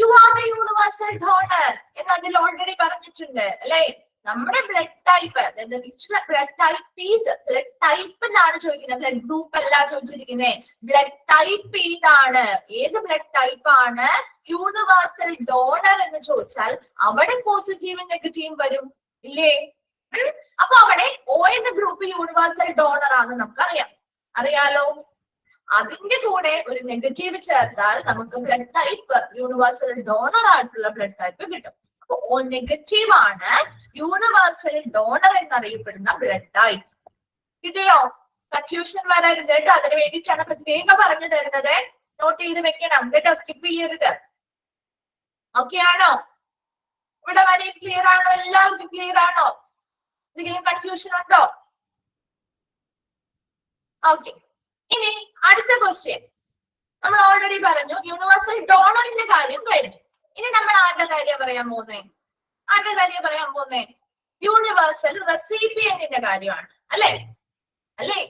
you are the universal donor എന്ന് അതിൽ ഓൾറെഡി പറഞ്ഞിട്ടുണ്ട് അല്ലെ? നമ്മുടെ ബ്ലഡ് ടൈപ്പ്, ബ്ലഡ് ടൈപ്പ് എന്നാണ് ചോദിക്കുന്നത്, ബ്ലഡ് ഗ്രൂപ്പ് അല്ല ചോദിച്ചിരിക്കുന്നത്. ബ്ലഡ് ടൈപ്പ് ഏതാണ്? ഏത് ബ്ലഡ് ടൈപ്പ് ആണ് യൂണിവേഴ്സൽ ഡോണർ എന്ന് ചോദിച്ചാൽ അവിടെ പോസിറ്റീവും നെഗറ്റീവും വരും ഇല്ലേ? അപ്പൊ അവിടെ ഓ എന്ന ഗ്രൂപ്പ് യൂണിവേഴ്സൽ ഡോണർ ആണെന്ന് നമുക്കറിയാം. അറിയാലോ? അതിന്റെ കൂടെ ഒരു നെഗറ്റീവ് ചേർത്താൽ നമുക്ക് ബ്ലഡ് ടൈപ്പ് യൂണിവേഴ്സൽ ഡോണർ ആയിട്ടുള്ള ബ്ലഡ് ടൈപ്പ് കിട്ടും. അപ്പൊ ഓ നെഗറ്റീവ് ആണ് യൂണിവേഴ്സൽ ഡോണർ എന്നറിയപ്പെടുന്ന ബ്ലഡ് ടൈപ്പ്. കിട്ടിയോ? കൺഫ്യൂഷൻ വരരുത് കേട്ടോ. അതിന് വേണ്ടിയിട്ടാണ് പ്രത്യേകം പറഞ്ഞു തരുന്നത്. നോട്ട് ചെയ്ത് വെക്കണം കേട്ടോ, സ്കിപ്പ് ചെയ്യരുത്. ഓക്കെ ആണോ? ഇവിടെ വരെ ക്ലിയർ ആണോ? എല്ലാവർക്കും ക്ലിയർ ആണോ? എന്തെങ്കിലും കൺഫ്യൂഷൻ ഉണ്ടോ? ഓക്കെ. ഇനി അടുത്ത ക്വസ്റ്റ്യൻ നമ്മൾ ഓൾറെഡി പറഞ്ഞു, യൂണിവേഴ്സൽ ഡോണറിന്റെ കാര്യം കഴിഞ്ഞു. ഇനി നമ്മൾ ആരുടെ കാര്യം പറയാൻ പോകുന്നേ? യൂണിവേഴ്സൽ റെസിപ്പിയന്റിന്റെ കാര്യമാണ് അല്ലെ?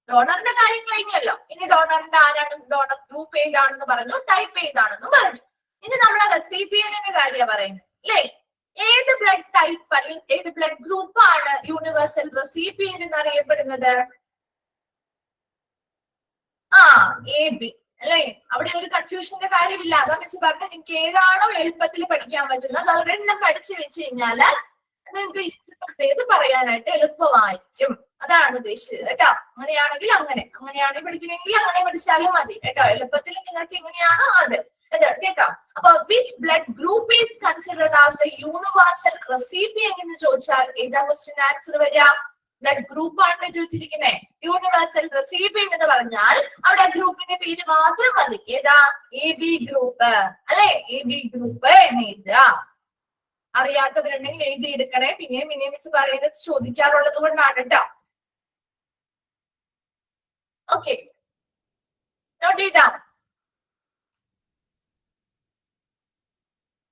ഡോണറിന്റെ കാര്യം കഴിഞ്ഞല്ലോ. ഇനി ഡോണറിന്റെ ആരാണ്, ഡോണർ ഗ്രൂപ്പ് ഏതാണെന്ന് പറഞ്ഞു, ടൈപ്പ് ഏതാണെന്നും പറഞ്ഞു. ഇനി നമ്മൾ റെസിപ്പിയന്റിന്റെ കാര്യം പറയുന്നത് അല്ലെ? ഏത് ബ്ലഡ് ടൈപ്പ് അല്ലെങ്കിൽ ഏത് ബ്ലഡ് ഗ്രൂപ്പ് ആണ് യൂണിവേഴ്സൽ റെസിപ്പിയന്റ് എന്നറിയപ്പെടുന്നത്? എ ബി അല്ലെ? അവിടെ ഒരു കൺഫ്യൂഷന്റെ കാര്യമില്ല. അതാ മിസ് പറഞ്ഞ നിങ്ങൾക്ക് ഏതാണോ എളുപ്പത്തിൽ പഠിക്കാൻ പറ്റുന്നത് ഒരെണ്ണം പഠിച്ചു വെച്ച് കഴിഞ്ഞാല് നിങ്ങൾക്ക് ഇത് പറയാനായിട്ട് എളുപ്പമായിരിക്കും. അതാണ് ഉദ്ദേശിച്ചത് കേട്ടോ. അങ്ങനെയാണെങ്കിൽ അങ്ങനെയാണെങ്കിൽ പഠിക്കണമെങ്കിൽ അങ്ങനെ പഠിച്ചാലും മതി കേട്ടോ. എളുപ്പത്തിൽ നിങ്ങൾക്ക് എങ്ങനെയാണോ അത് കേട്ടോ. അപ്പൊ which blood group is considered as a universal recipient എന്ന് ചോദിച്ചാൽ ഏതാ ക്വസ്റ്റ്യൻ ആൻസർ വരിക? ബ്ലഡ് ഗ്രൂപ്പ് ആണ് ചോദിച്ചിരിക്കുന്നത്. യൂണിവേഴ്സൽ റെസിപ്പിയന്റ് എന്ന് പറഞ്ഞാൽ അവിടെ ഗ്രൂപ്പിന്റെ പേര് മാത്രം മതി. ഏതാ? AB ഗ്രൂപ്പ് അല്ലെ? AB ഗ്രൂപ്പ് എന്ന് എഴുതുക. അറിയാത്തവരുണ്ടെങ്കിൽ എഴുതിയെടുക്കണേ. പിന്നെയും മിസ് പറയുന്നത് ചോദിക്കാറുള്ളത് കൊണ്ടാണ് കേട്ടോ. ഓക്കെ, നോട്ട് ചെയ്താം.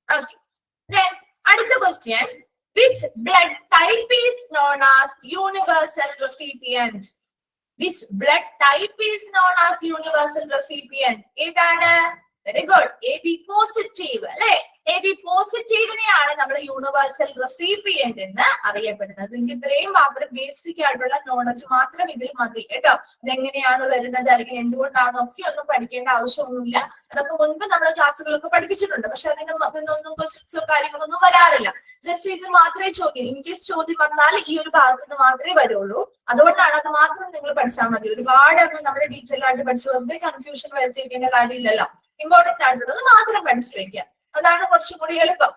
Okay. Then അടുത്ത question, which blood type is known as universal recipient? Which blood type is known as universal recipient? ഏതാണ്? വെരി ഗുഡ്, AB പോസിറ്റീവ് അല്ലെ? AB പോസിറ്റീവിനെയാണ് നമ്മൾ യൂണിവേഴ്സൽ റെസിപ്പിയന്റ് എന്ന് അറിയപ്പെടുന്നത്. നിങ്ങൾക്ക് ഇത്രയും മാത്രം ബേസിക് ആയിട്ടുള്ള നോളജ് മാത്രം ഇതിൽ മതി കേട്ടോ. ഇതെങ്ങനെയാണ് വരുന്നത് അല്ലെങ്കിൽ എന്തുകൊണ്ടാണോ ഒക്കെ ഒന്നും പഠിക്കേണ്ട ആവശ്യമൊന്നുമില്ല. അതൊക്കെ മുൻപ് നമ്മൾ ക്ലാസ്സുകളൊക്കെ പഠിപ്പിച്ചിട്ടുണ്ട്. പക്ഷെ അതിനൊന്നും ക്വസ്റ്റ്യൻസോ കാര്യങ്ങളൊന്നും വരാറില്ല. ജസ്റ്റ് ഇത് മാത്രമേ ചോദ്യം, ഇൻകേസ് ചോദ്യം വന്നാൽ ഈ ഒരു ഭാഗത്ത് നിന്ന് മാത്രമേ വരുള്ളൂ. അതുകൊണ്ടാണ് അത് മാത്രം നിങ്ങൾ പഠിച്ചാൽ മതി. ഒരുപാട് നമ്മൾ ഡീറ്റെയിൽ ആയിട്ട് പഠിച്ചു വെറുതെ കൺഫ്യൂഷൻ വരുത്തിയിരിക്കേണ്ട കാര്യമില്ലല്ലോ. ഇമ്പോർട്ടന്റ് ആയിട്ടുള്ളത് മാത്രം പഠിച്ചു വെക്കുക, അതാണ് കുറച്ചും കൂടി എളുപ്പം.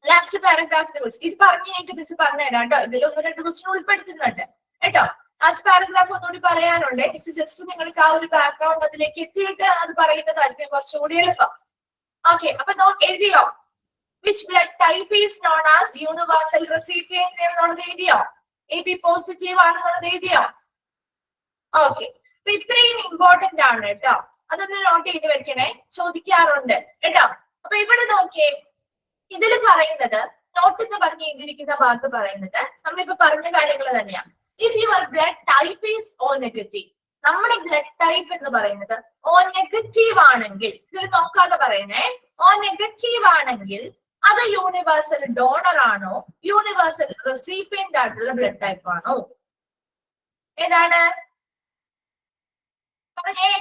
ലാസ്റ്റ് പാരഗ്രാഫിനെ കുറിച്ച് ഇത് പറഞ്ഞു കഴിഞ്ഞിട്ട് മിസ് പറഞ്ഞുതരാം കേട്ടോ. ഇതിൽ 1-2 ക്വസ്റ്റ്യൻ ഉൾപ്പെടുത്തുന്നുണ്ട് കേട്ടോ. ലാസ്റ്റ് പാരഗ്രാഫ് ഒന്നുകൂടി പറയാനുണ്ട്. മിസ് ജസ്റ്റ് നിങ്ങൾക്ക് ആ ഒരു ബാക്ക്ഗ്രൗണ്ട് അതിലേക്ക് എത്തിയിട്ട് അത് പറയുന്നതായിരിക്കും കുറച്ചും കൂടി എളുപ്പം. ഓക്കെ, അപ്പൊ എഴുതിയോ? Which blood type is known as universal recipient എന്നുള്ളത് എഴുതിയോ? AB പോസിറ്റീവ് ആണെന്നുള്ളത് എഴുതിയോ? ഓക്കെ, അപ്പൊ ഇത്രയും ഇമ്പോർട്ടന്റ് ആണ് കേട്ടോ. അതൊന്ന് നോട്ട് ചെയ്ത് വെക്കണേ, ചോദിക്കാറുണ്ട് കേട്ടോ. അപ്പൊ ഇവിടെ നോക്കിയേ, ഇതിൽ പറയുന്നത് നോട്ട് എന്ന് പറഞ്ഞ് എഴുതിയിരിക്കുന്ന ഭാഗത്ത് പറയുന്നത് നമ്മളിപ്പോ പറഞ്ഞ കാര്യങ്ങൾ തന്നെയാണ്. If your blood type is O negative, നമ്മുടെ ബ്ലഡ് ടൈപ്പ് എന്ന് പറയുന്നത് O നെഗറ്റീവ് ആണെങ്കിൽ, ഇതിൽ നോക്കാതെ പറയണേ, O നെഗറ്റീവ് ആണെങ്കിൽ അത് യൂണിവേഴ്സൽ ഡോണർ ആണോ യൂണിവേഴ്സൽ റെസിപ്പിയന്റ് ആയിട്ടുള്ള ബ്ലഡ് ടൈപ്പ് ആണോ? ഏതാണ്? പറഞ്ഞേ.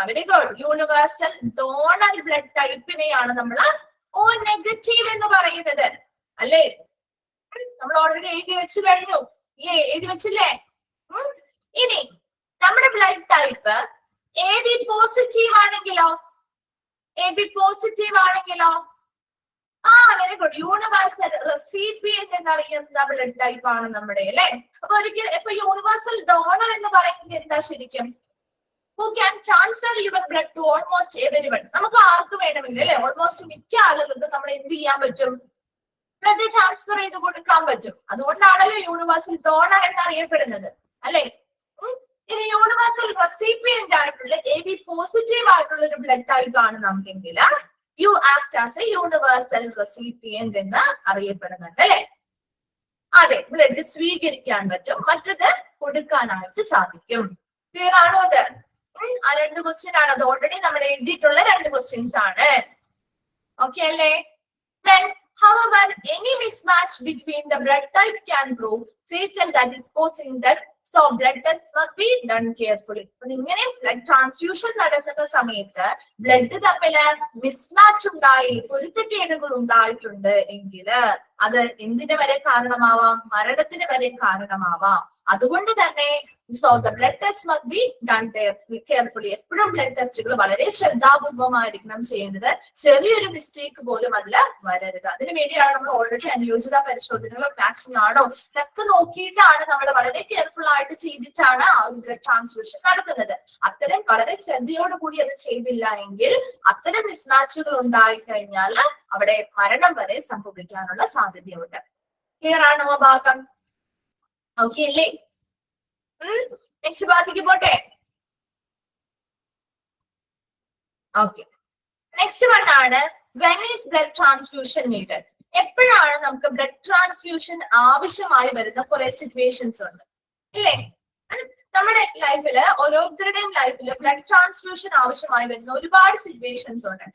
Very good, universal donor blood ടൈപ്പിനെയാണ് നമ്മൾ O നെഗറ്റീവ് എന്ന് പറയുന്നത് അല്ലേ? നമ്മൾ ഓൾറെഡി എഴുതി വെച്ച് കഴിഞ്ഞു, എഴുതി വെച്ചില്ലേ? ഇനി നമ്മുടെ ബ്ലഡ് ടൈപ്പ് AB പോസിറ്റീവ് ആണെങ്കിലോ? AB പോസിറ്റീവ് ആണെങ്കിലോ? വെരി ഗുഡ്, യൂണിവേഴ്സൽ റെസിപ്പിയന്റ് എന്നറിയുന്ന ബ്ലഡ് ടൈപ്പ് ആണ് നമ്മുടെ അല്ലെ? അപ്പൊ ഇപ്പൊ യൂണിവേഴ്സൽ ഡോണർ എന്ന് പറയുന്നത് എന്താ ശരിക്കും? Who can transfer your blood to almost everyone? നമുക്ക് ആർക്ക് വേണമെങ്കിലും അല്ലെ, ഓൾമോസ്റ്റ് മിക്ക ആളുകൾക്കും നമ്മൾ എന്ത് ചെയ്യാൻ പറ്റും? ബ്ലഡ് ട്രാൻസ്ഫർ ചെയ്ത് കൊടുക്കാൻ പറ്റും. അതുകൊണ്ടാണല്ലോ യൂണിവേഴ്സൽ ഡോണർ എന്നറിയപ്പെടുന്നത് അല്ലെ? ഇനി യൂണിവേഴ്സൽ റെസിപ്പിയന്റ് ആയിട്ടുള്ള AB പോസിറ്റീവ് ആയിട്ടുള്ള ഒരു ബ്ലഡ് ടൈപ്പ് ആണ് നമുക്കെങ്കിൽ you act as a universal recipient എന്ന് അറിയപ്പെടുന്നുണ്ട് അല്ലെ? അതെ, ബ്ലഡ് സ്വീകരിക്കാൻ പറ്റും, മറ്റത് കൊടുക്കാനായിട്ട് സാധിക്കും. ക്ലിയർ ആണോ അത്? ആ 2 ക്വസ്റ്റ്യൻ ആണ്. അത് ഓൾറെഡി നമ്മൾ എഴുതിയിട്ടുള്ള 2 ക്വസ്റ്റ്യൻസ് ആണ്. ഓക്കെ അല്ലേ? Then, however, any mismatch between the blood type can prove fatal, that is causing death. So, blood tests must be done carefully. ഇങ്ങനെ ബ്ലഡ് ട്രാൻസ്ഫ്യൂഷൻ നടക്കുന്ന സമയത്ത് ബ്ലഡ് തമ്മിൽ മിസ്മാച്ച് ഉണ്ടായി, പൊരുത്തക്കേടുകൾ ഉണ്ടായിട്ടുണ്ട് എങ്കിൽ അത് എന്തിനു വരെ കാരണമാവാം? മരണത്തിന് വരെ കാരണമാവാം. അതുകൊണ്ട് തന്നെ so the blood test must be done carefully. എപ്പോഴും ബ്ലഡ് ടെസ്റ്റുകൾ വളരെ ശ്രദ്ധാപൂർവമായിരിക്കണം ചെയ്യേണ്ടത്. ചെറിയൊരു മിസ്റ്റേക്ക് പോലും അതിൽ വരരുത്. അതിനു വേണ്ടിയാണ് നമ്മൾ ഓൾറെഡി അനുയോജ്യത പരിശോധനകളും മാച്ചിങ് ആണോ ഇതൊക്കെ നോക്കിയിട്ടാണ് നമ്മൾ വളരെ കെയർഫുൾ ആയിട്ട് ചെയ്തിട്ടാണ് ആ ഒരു ബ്ലഡ് ട്രാൻസ്ഫ്യൂഷൻ നടത്തുന്നത്. അത്തരം വളരെ ശ്രദ്ധയോടുകൂടി അത് ചെയ്തില്ല എങ്കിൽ അത്തരം മിസ്മാച്ചുകൾ ഉണ്ടായി കഴിഞ്ഞാൽ അവിടെ മരണം വരെ സംഭവിക്കാനുള്ള സാധ്യതയുണ്ട്. ക്ലിയർ ആണോ ആ ഭാഗം? ഓക്കെ അല്ലേ? നെക്സ്റ്റ് ഭാഗത്തേക്ക് പോട്ടെ. ഓക്കെ, നെക്സ്റ്റ് വൺ ആണ് when is blood transfusion needed? എപ്പോഴാണ് നമുക്ക് ബ്ലഡ് ട്രാൻസ്ഫ്യൂഷൻ ആവശ്യമായി വരുന്ന കുറെ സിറ്റുവേഷൻസ് ഉണ്ട് ഇല്ലേ? നമ്മുടെ ലൈഫില് ഓരോരുത്തരുടെയും ലൈഫില് ബ്ലഡ് ട്രാൻസ്ഫ്യൂഷൻ ആവശ്യമായി വരുന്ന ഒരുപാട് സിറ്റുവേഷൻസ് ഉണ്ട്.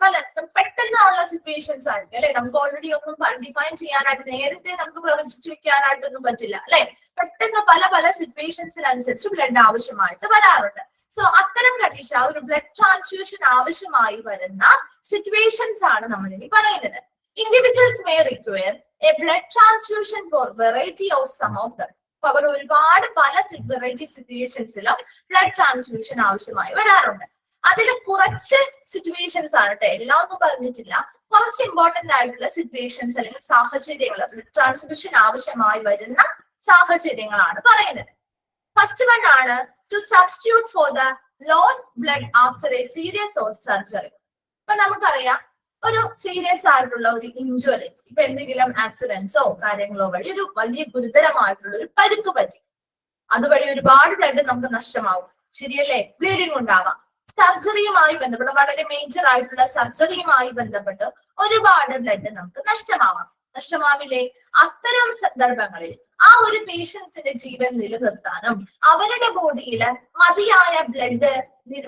പല പെട്ടെന്നുള്ള സിറ്റുവേഷൻസ് ആയിരിക്കും അല്ലെ? നമുക്ക് ഓൾറെഡി ഒന്നും ഡിഫൈൻ ചെയ്യാനായിട്ട് നേരത്തെ നമുക്ക് പ്രവചിച്ചു വെക്കാനായിട്ടൊന്നും പറ്റില്ല അല്ലെ? പെട്ടെന്ന് പല സിറ്റുവേഷൻസിനനുസരിച്ച് ബ്ലഡ് ആവശ്യമായിട്ട് വരാറുണ്ട്. സോ അത്തരം കണ്ടീഷൻ, ആ ഒരു ബ്ലഡ് ട്രാൻസ്ഫ്യൂഷൻ ആവശ്യമായി വരുന്ന സിറ്റുവേഷൻസ് ആണ് നമ്മൾ ഇനി പറയുന്നത്. Individuals may require a blood transfusion for variety of some of them. അപ്പൊ അവർ ഒരുപാട് പല വെറൈറ്റി സിറ്റുവേഷൻസിലും ബ്ലഡ് ട്രാൻസ്ഫ്യൂഷൻ ആവശ്യമായി വരാറുണ്ട്. അതിൽ കുറച്ച് സിറ്റുവേഷൻസ് ആണ് കേട്ടോ, എല്ലാം ഒന്നും പറഞ്ഞിട്ടില്ല. കുറച്ച് ഇമ്പോർട്ടന്റ് ആയിട്ടുള്ള സിറ്റുവേഷൻസ് അല്ലെങ്കിൽ സാഹചര്യങ്ങൾ, ബ്ലഡ് ട്രാൻസ്ഫ്യൂഷൻ ആവശ്യമായി വരുന്ന സാഹചര്യങ്ങളാണ് പറയുന്നത്. ഫസ്റ്റ് വൺ ആണ് to substitute for the loss blood after a serious or surgery. ഇപ്പൊ നമുക്കറിയാം ഒരു സീരിയസ് ആയിട്ടുള്ള ഒരു ഇഞ്ചുറി, ഇപ്പൊ എന്തെങ്കിലും ആക്സിഡന്റ്സോ കാര്യങ്ങളോ വഴി ഒരു വലിയ ഗുരുതരമായിട്ടുള്ള ഒരു പരിക്ക് പറ്റി, അതുവഴി ഒരുപാട് ബ്ലഡ് നമുക്ക് നഷ്ടമാവും, ശരിയല്ലേ? ബ്ലീഡിംഗ് ഉണ്ടാവാം. സർജറിയുമായി ബന്ധപ്പെട്ട് വളരെ മേജർ ആയിട്ടുള്ള സർജറിയുമായി ബന്ധപ്പെട്ട് ഒരുപാട് ബ്ലഡ് നമുക്ക് നഷ്ടമാവില്ലേ? അത്തരം സന്ദർഭങ്ങളിൽ ആ ഒരു പേഷ്യൻസിന്റെ ജീവൻ നിലനിർത്താനും അവരുടെ ബോഡിയിൽ മതിയായ ബ്ലഡ്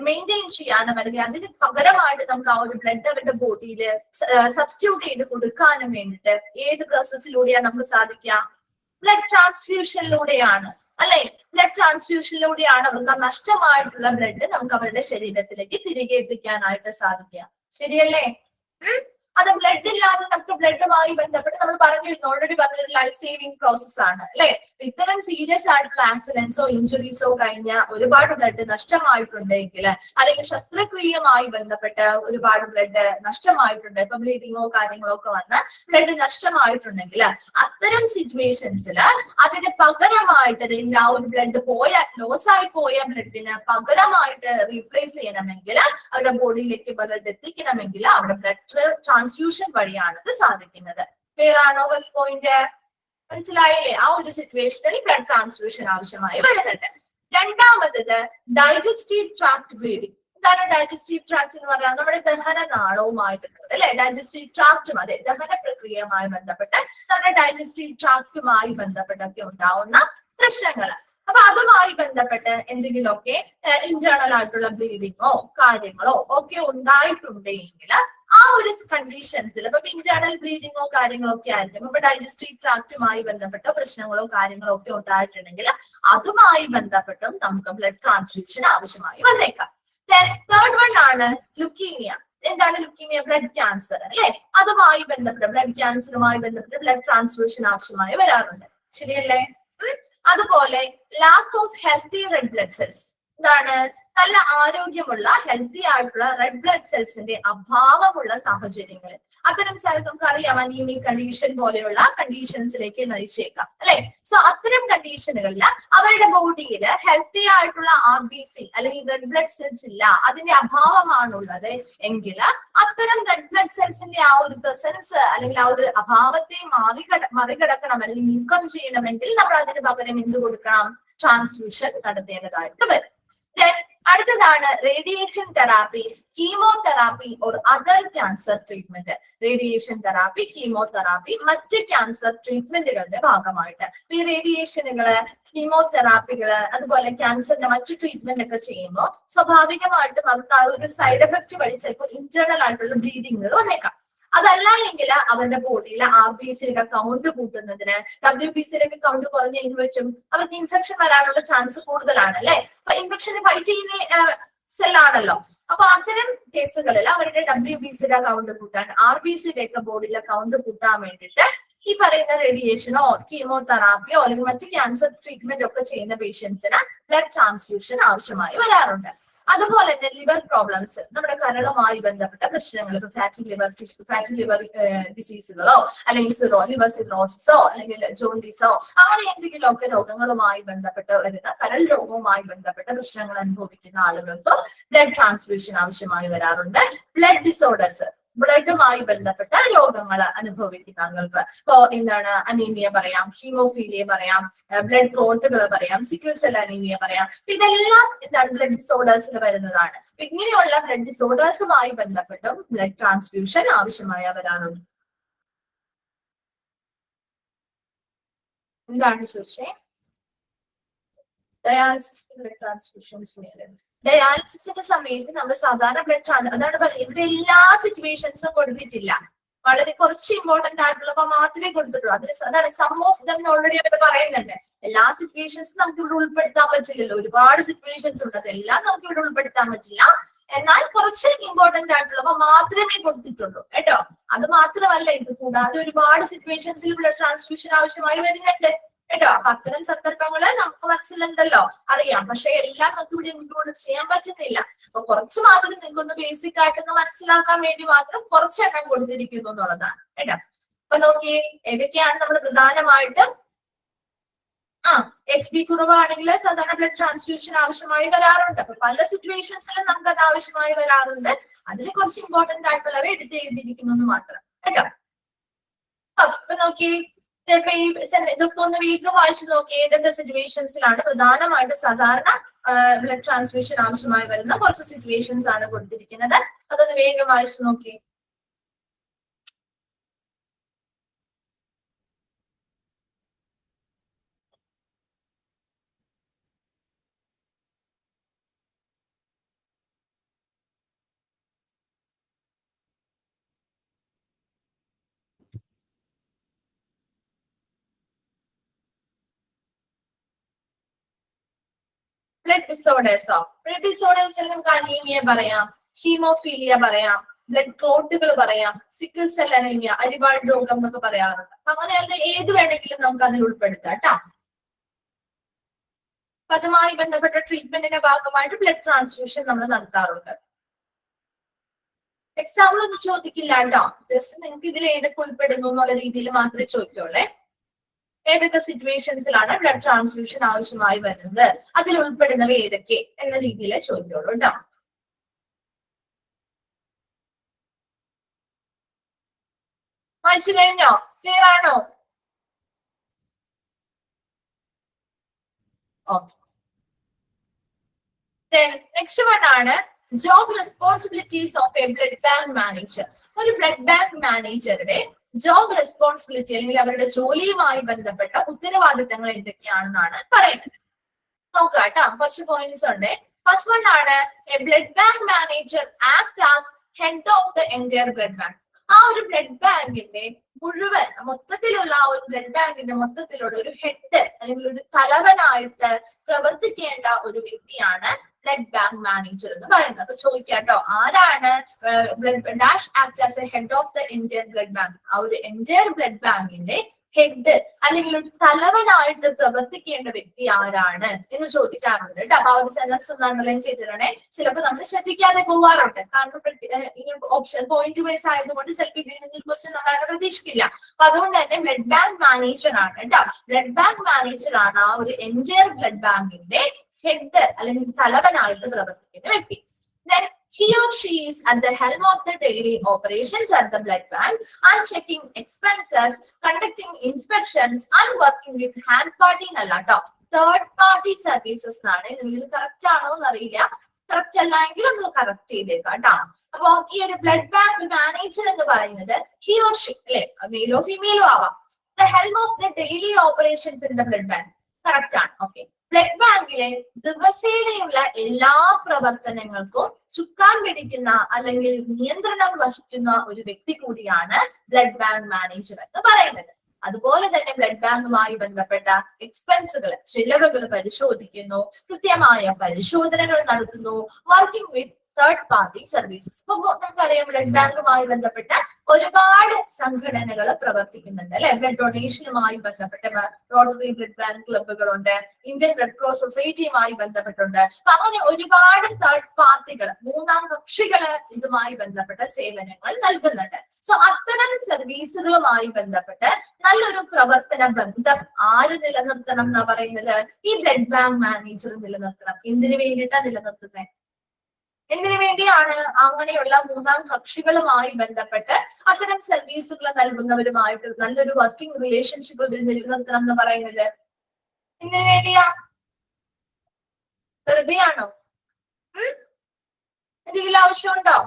മെയിൻറ്റെയിൻ ചെയ്യാനും അല്ലെങ്കിൽ അതിന് പകരമായിട്ട് നമുക്ക് ആ ഒരു ബ്ലഡ് അവരുടെ ബോഡിയിൽ സബ്സ്റ്റിറ്റ്യൂട്ട് ചെയ്ത് കൊടുക്കാനും വേണ്ടിയിട്ട് ഏത് പ്രോസസ്സിലൂടെയാണ് നമുക്ക് സാധിക്കുക? ബ്ലഡ് ട്രാൻസ്ഫ്യൂഷനിലൂടെയാണ്, അല്ലെ? ബ്ലഡ് ട്രാൻസ്ഫ്യൂഷനിലൂടെയാണ് അവർക്ക് ആ നഷ്ടമായിട്ടുള്ള ബ്ലഡ് നമുക്ക് അവരുടെ ശരീരത്തിലേക്ക് തിരികെ എത്തിക്കാനായിട്ട് സാധിക്കുക, ശരിയല്ലേ? അത് ബ്ലഡ് ഇല്ലാതെ നമുക്ക് ബ്ലഡുമായി ബന്ധപ്പെട്ട് നമ്മൾ പറഞ്ഞിരുന്നു, ഓൾറെഡി പറഞ്ഞൊരു ലൈഫ് സേവിങ് പ്രോസസ് ആണ്, അല്ലെ? ഇത്തരം സീരിയസ് ആയിട്ടുള്ള ആക്സിഡന്റ്സോ ഇഞ്ചുറീസോ കഴിഞ്ഞ ഒരുപാട് ബ്ലഡ് നഷ്ടമായിട്ടുണ്ടെങ്കിൽ, അല്ലെങ്കിൽ ശസ്ത്രക്രിയയുമായി ബന്ധപ്പെട്ട് ഒരുപാട് ബ്ലഡ് നഷ്ടമായിട്ടുണ്ട്, ഇപ്പൊ ബ്ലീഡിങ്ങോ കാര്യങ്ങളോ ഒക്കെ വന്ന് ബ്ലഡ് നഷ്ടമായിട്ടുണ്ടെങ്കിൽ അത്തരം സിറ്റുവേഷൻസിൽ അതിന് പകരമായിട്ട് അല്ലെങ്കിൽ ആ ഒരു ബ്ലഡ് ലോസായി പോയ ബ്ലഡിന് പകരമായിട്ട് റീപ്ലേസ് ചെയ്യണമെങ്കിൽ, അവരുടെ ബോഡിയിലേക്ക് ബ്ലഡ് എത്തിക്കണമെങ്കിൽ അവിടെ ബ്ലഡ് ട്രാൻസ്ഫ്യൂഷൻ വഴിയാണ് ഇത് സാധിക്കുന്നത്. ക്ലിയർ ആണോ? ഫസ്റ്റ് പോയിന്റ് മനസ്സിലായില്ലേ? ആ ഒരു സിറ്റുവേഷനിൽ ബ്ലഡ് ട്രാൻസ്ഫ്യൂഷൻ ആവശ്യമായി വരുന്നുണ്ട്. രണ്ടാമത്തത് ഡൈജസ്റ്റീവ് ട്രാക്ട് ബ്ലീഡിംഗ്. എന്താണ് ഡൈജസ്റ്റീവ് ട്രാക്ട് എന്ന് പറയാൻ? നമ്മുടെ ദഹന നാളവുമായിട്ട്, അല്ലെ? ഡൈജസ്റ്റീവ് ട്രാക്റ്റും, അതെ, ദഹന പ്രക്രിയയുമായി ബന്ധപ്പെട്ട് നമ്മുടെ ഡൈജസ്റ്റീവ് ട്രാക്റ്റുമായി ബന്ധപ്പെട്ടൊക്കെ ഉണ്ടാവുന്ന പ്രശ്നങ്ങൾ. അപ്പൊ അതുമായി ബന്ധപ്പെട്ട് എന്തെങ്കിലുമൊക്കെ ഇന്റേണൽ ആയിട്ടുള്ള ബ്ലീഡിങ്ങോ കാര്യങ്ങളോ ഒക്കെ ഉണ്ടായിട്ടുണ്ടെങ്കിൽ ആ ഒരു കണ്ടീഷൻസിൽ, അപ്പൊ ഇന്റേണൽ ബ്ലീഡിങ്ങോ കാര്യങ്ങളോ ഒക്കെ ആയിരിക്കും, അപ്പൊ ഡൈജസ്റ്റീവ് ട്രാക്റ്റുമായി ബന്ധപ്പെട്ട പ്രശ്നങ്ങളോ കാര്യങ്ങളോ ഒക്കെ ഉണ്ടായിട്ടുണ്ടെങ്കിൽ അതുമായി ബന്ധപ്പെട്ടും നമുക്ക് ബ്ലഡ് ട്രാൻസ്ഫ്യൂഷൻ ആവശ്യമായി വന്നേക്കാം. തേർഡ് വൺ ആണ് ലുക്കീമിയ. എന്താണ് ലുക്കീമിയ? ബ്ലഡ് ക്യാൻസർ, അല്ലെ? അതുമായി ബന്ധപ്പെട്ട് ബ്ലഡ് ക്യാൻസറുമായി ബന്ധപ്പെട്ട് ബ്ലഡ് ട്രാൻസ്ഫ്യൂഷൻ ആവശ്യമായി വരാറുണ്ട്, ശരിയല്ലേ? അതുപോലെ lack of healthy red blood cells. എന്താണ്? നല്ല ആരോഗ്യമുള്ള ഹെൽത്തി ആയിട്ടുള്ള റെഡ് ബ്ലഡ് സെൽസിന്റെ അഭാവമുള്ള സാഹചര്യങ്ങളിൽ, അത്തരം സെൽസ് നമുക്കറിയാം അനീമിക് കണ്ടീഷൻ പോലെയുള്ള കണ്ടീഷൻസിലേക്ക് നയിച്ചേക്കാം, അല്ലെ? സോ അത്തരം കണ്ടീഷനുകളിൽ അവരുടെ ബോഡിയിൽ ഹെൽത്തി ആയിട്ടുള്ള RBC അല്ലെങ്കിൽ റെഡ് ബ്ലഡ് സെൽസ് ഇല്ല, അതിന്റെ അഭാവമാണുള്ളത് എങ്കിൽ അത്തരം റെഡ് ബ്ലഡ് സെൽസിന്റെ ആ ഒരു പ്രസൻസ് അല്ലെങ്കിൽ ആ ഒരു അഭാവത്തെ മറികടക്കണം അല്ലെങ്കിൽ നീക്കം ചെയ്യണമെങ്കിൽ നമ്മൾ അതിന് പകരം എന്ത് കൊടുക്കണം? ട്രാൻസ്ഫ്യൂഷൻ നടത്തേണ്ടതായിട്ട് വരും. അടുത്തതാണ് radiation therapy, chemotherapy or other cancer treatment. Radiation therapy, chemotherapy മറ്റ് ക്യാൻസർ ട്രീറ്റ്മെന്റുകളുടെ ഭാഗമായിട്ട് ഈ റേഡിയേഷനുകള്, കീമോതെറാപ്പികള്, അതുപോലെ ക്യാൻസറിന്റെ മറ്റു ട്രീറ്റ്മെന്റ് ഒക്കെ ചെയ്യുമ്പോൾ സ്വാഭാവികമായിട്ടും അവർക്ക് ആ ഒരു സൈഡ് എഫക്ട് വഴി ചിലപ്പോൾ ഇന്റേണൽ ആയിട്ടുള്ള ബ്ലീഡിങ്ങുകൾ വന്നേക്കാം. അതല്ല എങ്കിൽ അവരുടെ ബോഡിയിലെ RBCയുടെ കൗണ്ട് കൂട്ടുന്നതിന്, WBCയുടെ കൗണ്ട് കുറഞ്ഞതിന് വെച്ചും അവർക്ക് ഇൻഫെക്ഷൻ വരാനുള്ള ചാൻസ് കൂടുതലാണ്, അല്ലെ? അപ്പൊ ഇൻഫെക്ഷനെ ഫൈറ്റ് ചെയ്യുന്ന സെല്ലാണല്ലോ. അപ്പൊ അത്തരം കേസുകളിൽ അവരുടെ WBCയുടെ കൗണ്ട് കൂട്ടാൻ, RBCയുടെ ഒക്കെ ബോഡിയിലെ കൗണ്ട് കൂട്ടാൻ വേണ്ടിയിട്ട് ഈ പറയുന്ന റേഡിയേഷനോ കീമോതെറാപ്പിയോ അല്ലെങ്കിൽ മറ്റ് ക്യാൻസർ ട്രീറ്റ്മെന്റ് ഒക്കെ ചെയ്യുന്ന പേഷ്യൻസിന് ബ്ലഡ് ട്രാൻസ്ഫ്യൂഷൻ ആവശ്യമായി വരാറുണ്ട്. അതുപോലെ തന്നെ ലിവർ പ്രോബ്ലംസ്, നമ്മുടെ കരളുമായി ബന്ധപ്പെട്ട പ്രശ്നങ്ങൾ, ഇപ്പൊ ഫാറ്റി ലിവർ ഡിസീസുകളോ അല്ലെങ്കിൽ ലിവർ സിറോസിസോ അല്ലെങ്കിൽ ജോണ്ടിസോ അങ്ങനെ എന്തെങ്കിലുമൊക്കെ രോഗങ്ങളുമായി ബന്ധപ്പെട്ട് വരുന്ന കരൾ രോഗവുമായി ബന്ധപ്പെട്ട പ്രശ്നങ്ങൾ അനുഭവിക്കുന്ന ആളുകൾക്ക് ബ്ലഡ് ട്രാൻസ്ഫ്യൂഷൻ ആവശ്യമായി വരാറുണ്ട്. ബ്ലഡ് ഡിസോർഡേഴ്സ്, ബ്ലഡുമായി ബന്ധപ്പെട്ട രോഗങ്ങൾ അനുഭവിക്കുന്ന ആളുകൾക്ക് ഇപ്പോ എന്താണ് അനീമിയ പറയാം, ഹീമോഫീലിയ പറയാം, ബ്ലഡ് ക്ലോട്ടുകൾ പറയാം, സിക്കിൾ സെൽ അനീമിയ പറയാം. ഇതെല്ലാം എന്താണ് ബ്ലഡ് ഡിസോർഡേഴ്സിൽ വരുന്നതാണ്. ഇങ്ങനെയുള്ള ബ്ലഡ് ഡിസോർഡേഴ്സുമായി ബന്ധപ്പെട്ടും ബ്ലഡ് ട്രാൻസ്ഫ്യൂഷൻ ആവശ്യമായി വരാറുണ്ട്. എന്താണ് ചോദിച്ചേ? Dialysis blood transfusions. ഡയാലിസിസിന്റെ സമയത്ത് നമ്മൾ സാധാരണ ബ്ലഡ് അതാണ് പറയുന്നത്, ഇവിടെ എല്ലാ സിറ്റുവേഷൻസും കൊടുത്തിട്ടില്ല, വളരെ കുറച്ച് ഇമ്പോർട്ടന്റ് ആയിട്ടുള്ളവ മാത്രമേ കൊടുത്തിട്ടുള്ളൂ. അതിൽ അതാണ് സം ഓഫ് ദം ഓൾറെഡി അവർ പറയുന്നുണ്ട്. എല്ലാ സിറ്റുവേഷൻസും നമുക്ക് ഇവിടെ ഉൾപ്പെടുത്താൻ പറ്റില്ലല്ലോ, ഒരുപാട് സിറ്റുവേഷൻസ് ഉണ്ട്, അതെല്ലാം നമുക്ക് ഇവിടെ ഉൾപ്പെടുത്താൻ പറ്റില്ല. എന്നാൽ കുറച്ച് ഇമ്പോർട്ടന്റ് ആയിട്ടുള്ളവ മാത്രമേ കൊടുത്തിട്ടുള്ളൂ കേട്ടോ. അത് മാത്രമല്ല, ഇത് കൂടാതെ ഒരുപാട് സിറ്റുവേഷൻസിൽ ബ്ലഡ് ട്രാൻസ്ഫ്യൂഷൻ ആവശ്യമായി വരുന്നുണ്ട്. കേട്ടോ. അപ്പൊ അത്തരം സന്ദർഭങ്ങള് നമുക്ക് മനസ്സിലുണ്ടല്ലോ, അറിയാം. പക്ഷെ എല്ലാം നമുക്ക് ഇവിടെ ഇൻക്ലൂഡ് ചെയ്യാൻ പറ്റുന്നില്ല. അപ്പൊ കുറച്ച് മാത്രം നിങ്ങൾക്കൊന്ന് ബേസിക് ആയിട്ടൊന്ന് മനസ്സിലാക്കാൻ വേണ്ടി മാത്രം കുറച്ചെണ്ണം കൊടുത്തിരിക്കുന്നു എന്നുള്ളതാണ് കേട്ടോ. അപ്പൊ നോക്കിയേ, ഏതൊക്കെയാണ് നമ്മൾ പ്രധാനമായിട്ടും HB കുറവാണെങ്കിൽ സാധാരണ ബ്ലഡ് ട്രാൻസ്ഫ്യൂഷൻ ആവശ്യമായി വരാറുണ്ട്. അപ്പൊ പല സിറ്റുവേഷൻസിലും നമുക്ക് അത് ആവശ്യമായി വരാറുണ്ട്. അതിൽ കുറച്ച് ഇമ്പോർട്ടന്റ് ആയിട്ടുള്ളവ എടുത്ത് എഴുതിയിരിക്കുന്നു മാത്രം കേട്ടോ. അപ്പൊ നോക്കി ഇതൊക്കെ ഒന്ന് വീണ്ടും വായിച്ചു നോക്കി, ഏതൊക്കെ സിറ്റുവേഷൻസിലാണ് പ്രധാനമായിട്ട് സാധാരണ ബ്ലഡ് ട്രാൻസ്ഫ്യൂഷൻ ആവശ്യമായി വരുന്ന കുറച്ച് സിറ്റുവേഷൻസ് ആണ് കൊടുത്തിരിക്കുന്നത്. അതൊന്ന് വേഗം വായിച്ചു നോക്കി. ബ്ലഡ് ഡിസോർഡേഴ്സോ? ബ്ലഡ് ഡിസോർഡേഴ്സിൽ നമുക്ക് അനീമിയ പറയാം, ഹീമോഫീലിയ പറയാം, ബ്ലഡ് ക്ലോട്ടുകൾ പറയാം, സിക്കിൾ സെൽ അനീമിയ, അരിവാൾ രോഗം എന്നൊക്കെ പറയാറുണ്ട്. അങ്ങനെയല്ല ഏത് വേണമെങ്കിലും നമുക്ക് അതിൽ ഉൾപ്പെടുത്താം കേട്ടോ. അപ്പൊ അതുമായി ബന്ധപ്പെട്ട ട്രീറ്റ്മെന്റിന്റെ ഭാഗമായിട്ട് ബ്ലഡ് ട്രാൻസ്ഫ്യൂഷൻ നമ്മൾ നടത്താറുണ്ട്. എക്സാമ്പിൾ ഒന്നും ചോദിക്കില്ല കേട്ടോ, ജസ്റ്റ് നിങ്ങൾക്ക് ഇതിൽ ഏതൊക്കെ ഉൾപ്പെടുന്നു എന്നുള്ള രീതിയിൽ മാത്രമേ ചോദിക്കുള്ളേ. ഏതൊക്കെ സിറ്റുവേഷൻസിലാണ് ബ്ലഡ് ട്രാൻസ്ഫ്യൂഷൻ ആവശ്യമായി വരുന്നത്, അതിൽ ഉൾപ്പെടുന്നവ ഏതൊക്കെ എന്ന രീതിയിൽ ചോദിക്കുള്ളൂ കേട്ടോ. വായിച്ചു കഴിഞ്ഞോ? ക്ലിയർ ആണോ? ഓക്കെ. നെക്സ്റ്റ് വൺ ആണ് job responsibilities of A blood bank manager. ഒരു ബ്ലഡ് ബാങ്ക് മാനേജറുടെ ജോബ് റെസ്പോൺസിബിലിറ്റി അല്ലെങ്കിൽ അവരുടെ ജോലിയുമായി ബന്ധപ്പെട്ട ഉത്തരവാദിത്തങ്ങൾ എന്തൊക്കെയാണെന്നാണ് പറയുന്നത്. നോക്കാം കേട്ടോ, കുറച്ച് പോയിന്റ്സ് ഉണ്ട്. ഫസ്റ്റ് വൺ ആണ് A blood bank manager act as head of the entire blood bank. ആ ഒരു ബ്ലഡ് ബാങ്കിന്റെ മുഴുവൻ മൊത്തത്തിലുള്ള ആ ഒരു ബ്ലഡ് ബാങ്കിന്റെ മൊത്തത്തിലുള്ള ഒരു ഹെഡ് അല്ലെങ്കിൽ ഒരു തലവനായിട്ട് പ്രവർത്തിക്കേണ്ട ഒരു വ്യക്തിയാണ് ബ്ലഡ് ബാങ്ക് മാനേജർ എന്ന് പറയുന്നത്. അപ്പൊ ചോദിക്കാട്ടോ, ആരാണ് dash act as A head of the entire blood bank? ആ ഒരു എൻറ്റയർ ബ്ലഡ് ബാങ്കിന്റെ ഹെഡ് അല്ലെങ്കിൽ ഒരു തലവനായിട്ട് പ്രവർത്തിക്കേണ്ട വ്യക്തി ആരാണ് എന്ന് ചോദിക്കാറുണ്ട് കേട്ടോ. അപ്പൊ ആ ഒരു സെന്റൻസ് ഒന്ന് അണ്ടർലൈൻ ചെയ്തിടണേ. ചിലപ്പോൾ നമ്മൾ ശ്രദ്ധിക്കാതെ പോവാറുണ്ട്, കാരണം ഓപ്ഷൻ പോയിന്റ് വൈസ് ആയതുകൊണ്ട് ചിലപ്പോൾ ഇതിൽ നിന്ന് ക്വസ്റ്റ്യൻ നമ്മൾ പ്രതീക്ഷിക്കില്ല. അപ്പൊ അതുകൊണ്ട് തന്നെ ബ്ലഡ് ബാങ്ക് മാനേജർ ആണ് കേട്ടോ. ബ്ലഡ് ബാങ്ക് മാനേജർ ആണ് ആ ഒരു എൻറ്റയർ ബ്ലഡ് ബാങ്കിന്റെ ഹെഡ് അല്ലെങ്കിൽ തലവനായിട്ട് പ്രവർത്തിക്കുന്ന വ്യക്തി. Then he or she is at the helm of the daily operations at the blood bank and checking expenses, conducting inspections and working with hand party എന്നല്ലാട്ടോ, third party services എന്നാണ്. ഇതിൽ correct ആണോ എന്നറിയില്ല, correct അല്ല എങ്കിൽ ഒന്ന് correct ചെയ്തേക്കാം കേട്ടോ. അപ്പൊ ഈ ഒരു ബ്ലഡ് ബാങ്ക് മാനേജർ എന്ന് പറയുന്നത് he or she അല്ലെ, മെയിലോ ഫീമെയിലോ ആവാം. The helm of the daily operations in the blood bank correct ആണ്. ഓക്കെ. ബ്ലഡ് ബാങ്കിലെ ദിവസേനയുള്ള എല്ലാ പ്രവർത്തനങ്ങൾക്കും ചുക്കാൻ പിടിക്കുന്ന അല്ലെങ്കിൽ നിയന്ത്രണം വഹിക്കുന്ന ഒരു വ്യക്തി കൂടിയാണ് ബ്ലഡ് ബാങ്ക് മാനേജർ എന്ന് പറയുന്നത്. അതുപോലെ തന്നെ ബ്ലഡ് ബാങ്കുമായി ബന്ധപ്പെട്ട എക്സ്പെൻസുകൾ, ചിലവുകൾ പരിശോധിക്കുന്നു, കൃത്യമായ പരിശോധനകൾ നടത്തുന്നു, working with third party services. അപ്പൊ നമുക്കറിയാം ബ്ലഡ് ബാങ്കുമായി ബന്ധപ്പെട്ട ഒരുപാട് സംഘടനകൾ പ്രവർത്തിക്കുന്നുണ്ട് അല്ലെ. ബ്ലഡ് ഡൊണേഷനുമായി ബന്ധപ്പെട്ട റോട്ടറി ബ്ലഡ് ബാങ്ക് ക്ലബ്ബുകളുണ്ട്, ഇന്ത്യൻ റെഡ് ക്രോസ് സൊസൈറ്റിയുമായി ബന്ധപ്പെട്ടുണ്ട്. അപ്പൊ അങ്ങനെ ഒരുപാട് തേർഡ് പാർട്ടികൾ, മൂന്നാം കക്ഷികള് ഇതുമായി ബന്ധപ്പെട്ട സേവനങ്ങൾ നൽകുന്നുണ്ട്. സോ അത്തരം സർവീസുകളുമായി ബന്ധപ്പെട്ട് നല്ലൊരു പ്രവർത്തന ബന്ധം ആര് നിലനിർത്തണം എന്നാ പറയുന്നത്? ഈ ബ്ലഡ് ബാങ്ക് മാനേജർ നിലനിർത്തണം. എന്തിനു വേണ്ടിയിട്ടാണ് നിലനിർത്തുന്നത്? എന്തിനു വേണ്ടിയാണ്? അങ്ങനെയുള്ള മൂന്നാം കക്ഷികളുമായി ബന്ധപ്പെട്ട് അത്തരം സർവീസുകൾ നൽകുന്നവരുമായിട്ട് നല്ലൊരു വർക്കിംഗ് റിലേഷൻഷിപ്പ് നിലനിർത്തണം എന്ന് പറയുന്നത്. എന്തിനു വേണ്ടിയാ? വെറുതെയാണോ? എന്തെങ്കിലും ആവശ്യമുണ്ടോ?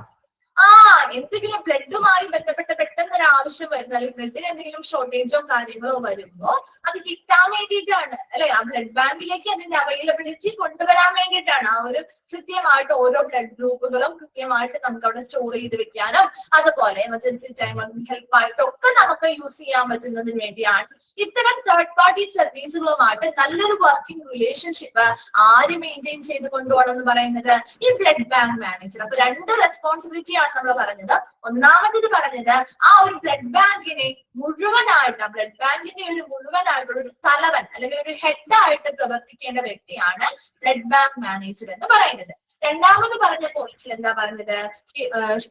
എന്തെങ്കിലും ബ്ലഡുമായി ബന്ധപ്പെട്ട് പെട്ടെന്ന് ഒരു ആവശ്യം വരുന്നു, അല്ലെങ്കിൽ ബ്ലഡിന് എന്തെങ്കിലും ഷോർട്ടേജോ കാര്യങ്ങളോ വരുമ്പോ അത് കിട്ടാൻ വേണ്ടിയിട്ടാണ് അല്ലെ. ആ ബ്ലഡ് ബാങ്കിലേക്ക് അതിന്റെ അവൈലബിലിറ്റി കൊണ്ടുവരാൻ വേണ്ടിയിട്ടാണ്. ആ ഒരു കൃത്യമായിട്ട് ഓരോ ബ്ലഡ് ഗ്രൂപ്പുകളും കൃത്യമായിട്ട് നമുക്ക് അവിടെ സ്റ്റോർ ചെയ്ത് വെക്കാനും അതുപോലെ എമർജൻസി ടൈമിൽ ഹെൽപ്പ് ആയിട്ടും ഒക്കെ നമുക്ക് യൂസ് ചെയ്യാൻ പറ്റുന്നതിന് വേണ്ടിയാണ് ഇത്തരം തേർഡ് പാർട്ടി സർവീസുകളുമായിട്ട് നല്ലൊരു വർക്കിംഗ് റിലേഷൻഷിപ്പ് ആര് മെയിൻറ്റെയിൻ ചെയ്ത് കൊണ്ടുപോകണം എന്ന് പറയുന്നത്? ഈ ബ്ലഡ് ബാങ്ക് മാനേജർ. അപ്പൊ രണ്ട് റെസ്പോൺസിബിലിറ്റി ആണ് നമ്മൾ പറഞ്ഞത്. ഒന്നാമത് പറഞ്ഞത് ആ ഒരു ബ്ലഡ് ബാങ്കിനെ മുഴുവനായിട്ട്, ബ്ലഡ് ബാങ്കിന്റെ ഒരു മുഴുവൻ ആയിട്ടുള്ള ഒരു തലവൻ അല്ലെങ്കിൽ ഒരു ഹെഡ് ആയിട്ട് പ്രവർത്തിക്കേണ്ട വ്യക്തിയാണ് ബ്ലഡ് ബാങ്ക് മാനേജർ എന്ന് പറയുന്നത്. രണ്ടാമത് പറഞ്ഞ പോയിന്റിൽ എന്താ പറഞ്ഞത്?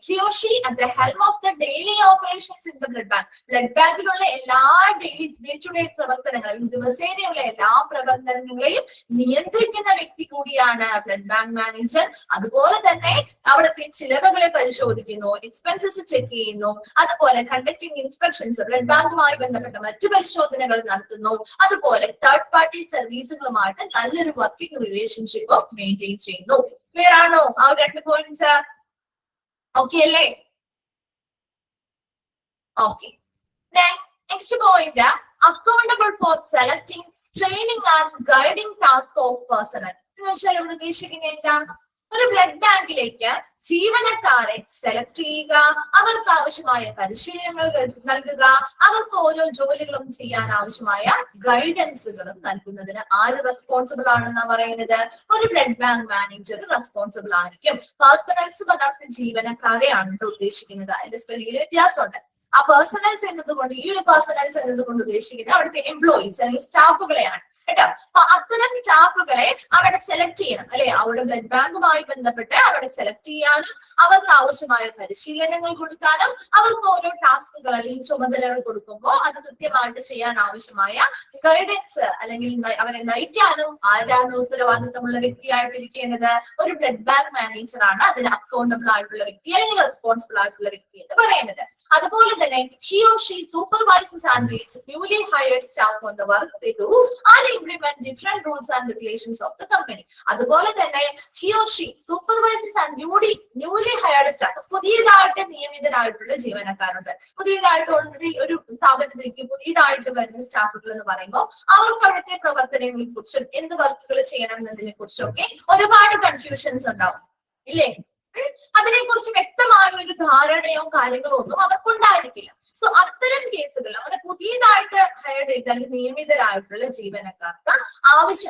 he or she at the helm of the daily operations in the blood bank. Blood ബാങ്കിലുള്ള എല്ലാ ഡെയിലി ഡേ ടു ഡേ പ്രവർത്തനങ്ങളും ദിവസേനയുള്ള എല്ലാ പ്രവർത്തനങ്ങളെയും നിയന്ത്രിക്കുന്ന വ്യക്തി കൂടിയാണ് ബ്ലഡ് ബാങ്ക് മാനേജർ. അതുപോലെ തന്നെ അവിടുത്തെ ചിലവുകളെ പരിശോധിക്കുന്നു, എക്സ്പെൻസസ് ചെക്ക് ചെയ്യുന്നു, അതുപോലെ കണ്ടക്ടിങ് ഇൻസ്പെക്ഷൻസ്, ബ്ലഡ് ബാങ്കുമായി ബന്ധപ്പെട്ട മറ്റു പരിശോധനകൾ നടത്തുന്നു, അതുപോലെ തേർഡ് പാർട്ടി സർവീസുകളുമായിട്ട് നല്ലൊരു വർക്കിംഗ് റിലേഷൻഷിപ്പ് മെയിൻറ്റെയിൻ ചെയ്യുന്നു. ക്ലിയർ ആണോ ആ രണ്ട് പോയിന്റ്സ്? ഓക്കെ അല്ലേ? Okay. Next point, accountable four selecting, training and guiding task of personal. എന്ന് വെച്ചാൽ ഇവിടെ ഉദ്ദേശിക്കുന്നത് എന്താ? ഒരു ബ്ലഡ് ബാങ്കിലേക്ക് ജീവനക്കാരെ സെലക്ട് ചെയ്യുക, അവർക്ക് ആവശ്യമായ പരിശീലനങ്ങൾ നൽകുക, അവർക്ക് ഓരോ ജോലികളും ചെയ്യാൻ ആവശ്യമായ ഗൈഡൻസുകളും നൽകുന്നതിന് ആര് റെസ്പോൺസിബിൾ ആണെന്നാ പറയുന്നത്? ഒരു ബ്ലഡ് ബാങ്ക് മാനേജർ റെസ്പോൺസിബിൾ ആയിരിക്കും. പേഴ്സണൽസ് പറഞ്ഞ ജീവനക്കാരെയാണ് ഉദ്ദേശിക്കുന്നത്. അതിന്റെ സ്പെല്ലിംഗിൽ വ്യത്യാസമുണ്ട്. ആ പേഴ്സണൽസ് എന്നതുകൊണ്ട്, ഈ ഒരു പേഴ്സണൽസ് എന്നതുകൊണ്ട് ഉദ്ദേശിക്കുന്നത് അവിടുത്തെ എംപ്ലോയീസ് അല്ലെങ്കിൽ സ്റ്റാഫുകളെയാണ് കേട്ടോ. അപ്പൊ അത്തരം സ്റ്റാഫുകളെ അവിടെ സെലക്ട് ചെയ്യണം അല്ലെ? അവരുടെ ബ്ലഡ് ബാങ്കുമായി ബന്ധപ്പെട്ട് അവിടെ സെലക്ട് ചെയ്യാനും അവർക്ക് ആവശ്യമായ പരിശീലനങ്ങൾ കൊടുക്കാനും അവർക്ക് ഓരോ ടാസ്കുകൾ അല്ലെങ്കിൽ ചുമതലകൾ കൊടുക്കുമ്പോൾ അത് കൃത്യമായിട്ട് ചെയ്യാൻ ആവശ്യമായ ഗൈഡൻസ് അല്ലെങ്കിൽ അവരെ നയിക്കാനും ആരാണ് ഉത്തരവാദിത്തമുള്ള വ്യക്തിയായിട്ട് ഇരിക്കേണ്ടത്? ഒരു ബ്ലഡ് ബാങ്ക് മാനേജർ ആണ് അതിന് അക്കൗണ്ടബിൾ ആയിട്ടുള്ള വ്യക്തി അല്ലെങ്കിൽ റെസ്പോൺസിബിൾ ആയിട്ടുള്ള വ്യക്തി എന്ന് പറയുന്നത്. അതുപോലെ തന്നെ he or she supervises and leads newly hired staff on the work they do and implement different rules and regulations of the company. അതുപോലെ തന്നെ he or she supervises and newly hired staff, പുതിയതായിട്ട് നിയമിതരായിട്ടുള്ള ജീവനക്കാരുണ്ട്. പുതിയതായിട്ട് already ഒരു സ്ഥാപനത്തിലേക്ക് പുതിയതായിട്ട് വരുന്ന സ്റ്റാഫുകൾ എന്ന് പറയുമ്പോൾ അവർക്ക് അവിടുത്തെ പ്രവർത്തനങ്ങളെ കുറിച്ചും എന്ത് വർക്കുകൾ ചെയ്യണം എന്നതിനെ കുറിച്ചൊക്കെ ഒരുപാട് കൺഫ്യൂഷൻസ് ഉണ്ടാവും ഇല്ലേ? അതിനെക്കുറിച്ച് വ്യക്തമായ ഒരു ധാരണയോ കാര്യങ്ങളോ ഒന്നും അവർക്കുണ്ടായിരിക്കില്ല. സോ അത്തരം കേസുകൾ അവിടെ പുതിയതായിട്ട് ഹയർ ചെയ്ത അല്ലെങ്കിൽ നിയമിതരായിട്ടുള്ള ജീവനക്കാർക്ക്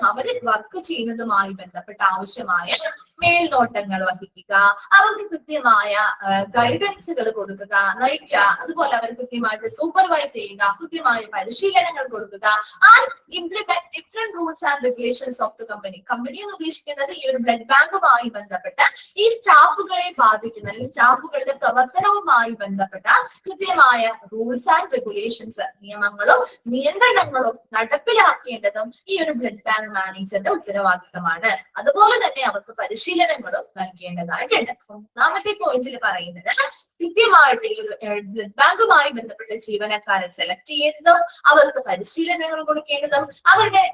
അവര് വർക്ക് ചെയ്യുന്നതുമായി ബന്ധപ്പെട്ട് ആവശ്യമായ മേൽനോട്ടങ്ങൾ വഹിക്കുക, അവർക്ക് കൃത്യമായ ഗൈഡൻസുകൾ കൊടുക്കുക, നയിക്കുക, അതുപോലെ അവർ കൃത്യമായിട്ട് സൂപ്പർവൈസ് ചെയ്യുക, കൃത്യമായ പരിശീലനങ്ങൾ കൊടുക്കുക, and implement different rules and regulations of the company. Company എന്ന് ഉദ്ദേശിക്കുന്നത് ഈ ഒരു ബ്ലഡ് ബാങ്കുമായി ബന്ധപ്പെട്ട് ഈ സ്റ്റാഫുകളെ ബാധിക്കുന്ന അല്ലെങ്കിൽ സ്റ്റാഫുകളുടെ പ്രവർത്തനവുമായി ബന്ധപ്പെട്ട കൃത്യമായ റൂൾസ് ആൻഡ് റെഗുലേഷൻസ്, നിയമങ്ങളും നിയന്ത്രണങ്ങളും നടപ്പിലാക്കേണ്ടതും ഈ ഒരു ബ്ലഡ് ബാങ്ക് മാനേജറിന്റെ ഉത്തരവാദിത്തമാണ്. അതുപോലെ തന്നെ അവർക്ക് പരിശീലനങ്ങളും നൽകേണ്ടതായിട്ടുണ്ട്. ഒന്നാമത്തെ പോയിന്റിൽ പറയുന്നത് കൃത്യമായിട്ട് ഈ ഒരു ബ്ലഡ് ബാങ്കുമായി ബന്ധപ്പെട്ട ജീവനക്കാരെ സെലക്ട് ചെയ്യുന്നതും അവർക്ക് പരിശീലനങ്ങൾ കൊടുക്കേണ്ടതും അവരുടെ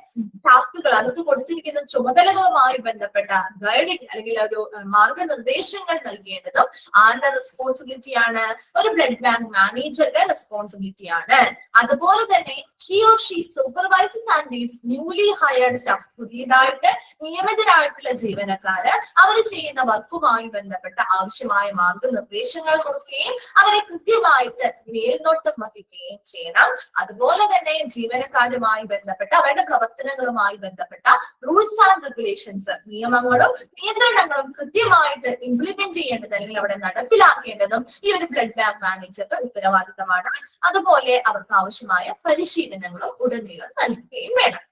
ടാസ്കുകൾ അവർക്ക് കൊടുത്തിരിക്കുന്ന ചുമതലകളുമായി ബന്ധപ്പെട്ട ഗൈഡിങ് അല്ലെങ്കിൽ ഒരു മാർഗനിർദ്ദേശങ്ങൾ നൽകേണ്ടതും ആരുടെ റെസ്പോൺസിബിലിറ്റിയാണ്? ഒരു ബ്ലഡ് ബാങ്ക് മാനേജറുടെ റെസ്പോൺസിബിലിറ്റിയാണ്. അതുപോലെ തന്നെ he or she supervises and leads newly hired staff, പുതിയതായിട്ട് നിയമിതരായിട്ടുള്ള ജീവനക്കാര് അവർ ചെയ്യുന്ന വർക്കുമായി ബന്ധപ്പെട്ട ആവശ്യമായ മാർഗനിർദ്ദേശങ്ങൾ കൊടുക്കുകയും അവരെ കൃത്യമായിട്ട് മേൽനോട്ടം വഹിക്കുകയും ചെയ്യണം. അതുപോലെ തന്നെ ജീവനക്കാരുമായി ബന്ധപ്പെട്ട അവരുടെ പ്രവർത്തനങ്ങളുമായി ബന്ധപ്പെട്ട റൂൾസ് ആൻഡ് റെഗുലേഷൻസ്, നിയമങ്ങളും നിയന്ത്രണങ്ങളും കൃത്യമായിട്ട് ഇംപ്ലിമെന്റ് ചെയ്യേണ്ടത് അല്ലെങ്കിൽ അവിടെ നടപ്പിലാക്കേണ്ടതും ഈ ഒരു ബ്ലഡ് ബാങ്ക് മാനേജറുടെ ഉത്തരവാദിത്തമാണ്. അതുപോലെ അവർക്ക് ആവശ്യമായ പരിശീലനങ്ങളും ഉടനീളം നൽകുകയും വേണം.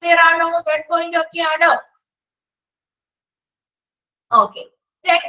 ക്ലിയർ ആണോ? തേർഡ് പോയിന്റ് ഒക്കെ ആണോ? ഓക്കെ.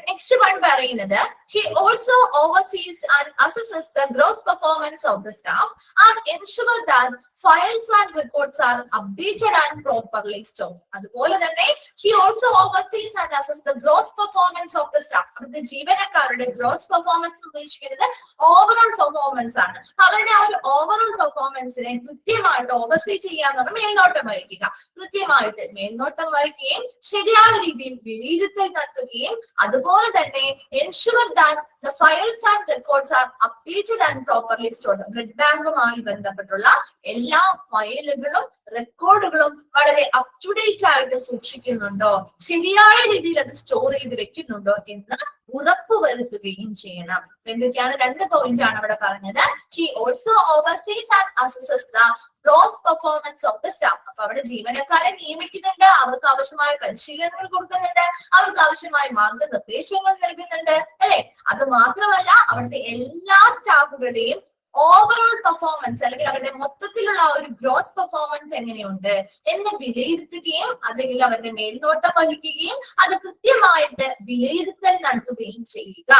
നെക്സ്റ്റ് വൺ പറയുന്നത് he also oversees and assesses the gross performance of the staff and ensure that files and records are updated and properly stored. അതുപോലെ തന്നെ he also oversees and assesses the gross performance of the staff. അത് ജീവനക്കാരുടെ gross performance ഉദ്ദേശിക്കുന്നത് overall performance ആണ്. അവരുടെ ആ ഒരു overall പെർഫോമൻസിനെ കൃത്യമായിട്ട് ഓവർസീ ചെയ്യാന്ന് മേൽനോട്ടം വഹിക്കുക. കൃത്യമായിട്ട് മേൽനോട്ടം വഹിക്കുകയും ശരിയായ രീതിയിൽ വിലയിരുത്തൽ നടത്തുകയും അതുപോലെ തന്നെ ensure that the files and records are updated and properly stored. Blood ബാങ്കുമായി ബന്ധപ്പെട്ടുള്ള എല്ലാ ഫയലുകളും റെക്കോർഡുകളും വളരെ അപ് ടു ഡേറ്റ് ആയിട്ട് സൂക്ഷിക്കുന്നുണ്ടോ, ശരിയായ രീതിയിൽ അത് സ്റ്റോർ ചെയ്ത് വെക്കുന്നുണ്ടോ എന്ന് ഉറപ്പുവരുത്തുകയും ചെയ്യണം. എന്തൊക്കെയാണ്? രണ്ട് പോയിന്റ് ആണ് അവിടെ പറഞ്ഞത്. he also oversees and assesses the gross performance of the staff. അപ്പൊ അവിടെ ജീവനക്കാരെ നിയമിക്കുന്നുണ്ട്, അവർക്ക് ആവശ്യമായ പരിശീലനങ്ങൾ കൊടുക്കുന്നുണ്ട്, അവർക്ക് ആവശ്യമായ മാർഗനിർദ്ദേശങ്ങൾ നൽകുന്നുണ്ട് അല്ലെ? അത് മാത്രമല്ല അവിടുത്തെ എല്ലാ സ്റ്റാഫുകളുടെയും ഓവറോൾ പെർഫോമൻസ് അല്ലെങ്കിൽ അവരുടെ മൊത്തത്തിലുള്ള ആ ഒരു ഗ്രോസ് പെർഫോമൻസ് എങ്ങനെയുണ്ട് എന്ന് വിലയിരുത്തുകയും അല്ലെങ്കിൽ അവരുടെ മേൽനോട്ടം വഹിക്കുകയും അത് കൃത്യമായിട്ട് വിലയിരുത്തൽ നടത്തുകയും ചെയ്യുക.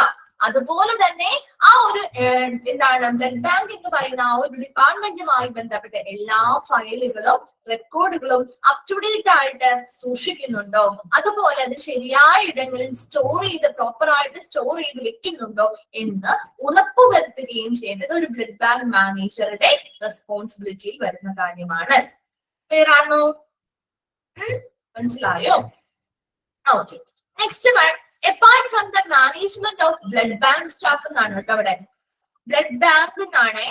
അതുപോലെ തന്നെ ആ ഒരു എന്താണ് ബ്ലഡ് ബാങ്ക് എന്ന് പറയുന്ന ആ ഒരു ഡിപ്പാർട്ട്മെന്റുമായി ബന്ധപ്പെട്ട എല്ലാ ഫയലുകളും റെക്കോർഡുകളും അപ് ടു ഡേറ്റ് ആയിട്ട് സൂക്ഷിക്കുന്നുണ്ടോ, അതുപോലെ അത് ശരിയായ ഇടങ്ങളിൽ സ്റ്റോർ ചെയ്ത് പ്രോപ്പർ ആയിട്ട് സ്റ്റോർ ചെയ്ത് വെക്കുന്നുണ്ടോ എന്ന് ഉറപ്പുവരുത്തുകയും ചെയ്യേണ്ടത് ഒരു ബ്ലഡ് ബാങ്ക് മാനേജറുടെ റെസ്പോൺസിബിലിറ്റിയിൽ വരുന്ന കാര്യമാണ്. ക്ലിയർ ആണോ? മനസ്സിലായോ? Okay. Next one, apart from the management of blood bank staff എന്നാണ് കേട്ടോ അവിടെ. ബ്ലഡ് ബാങ്ക് എന്നാണ്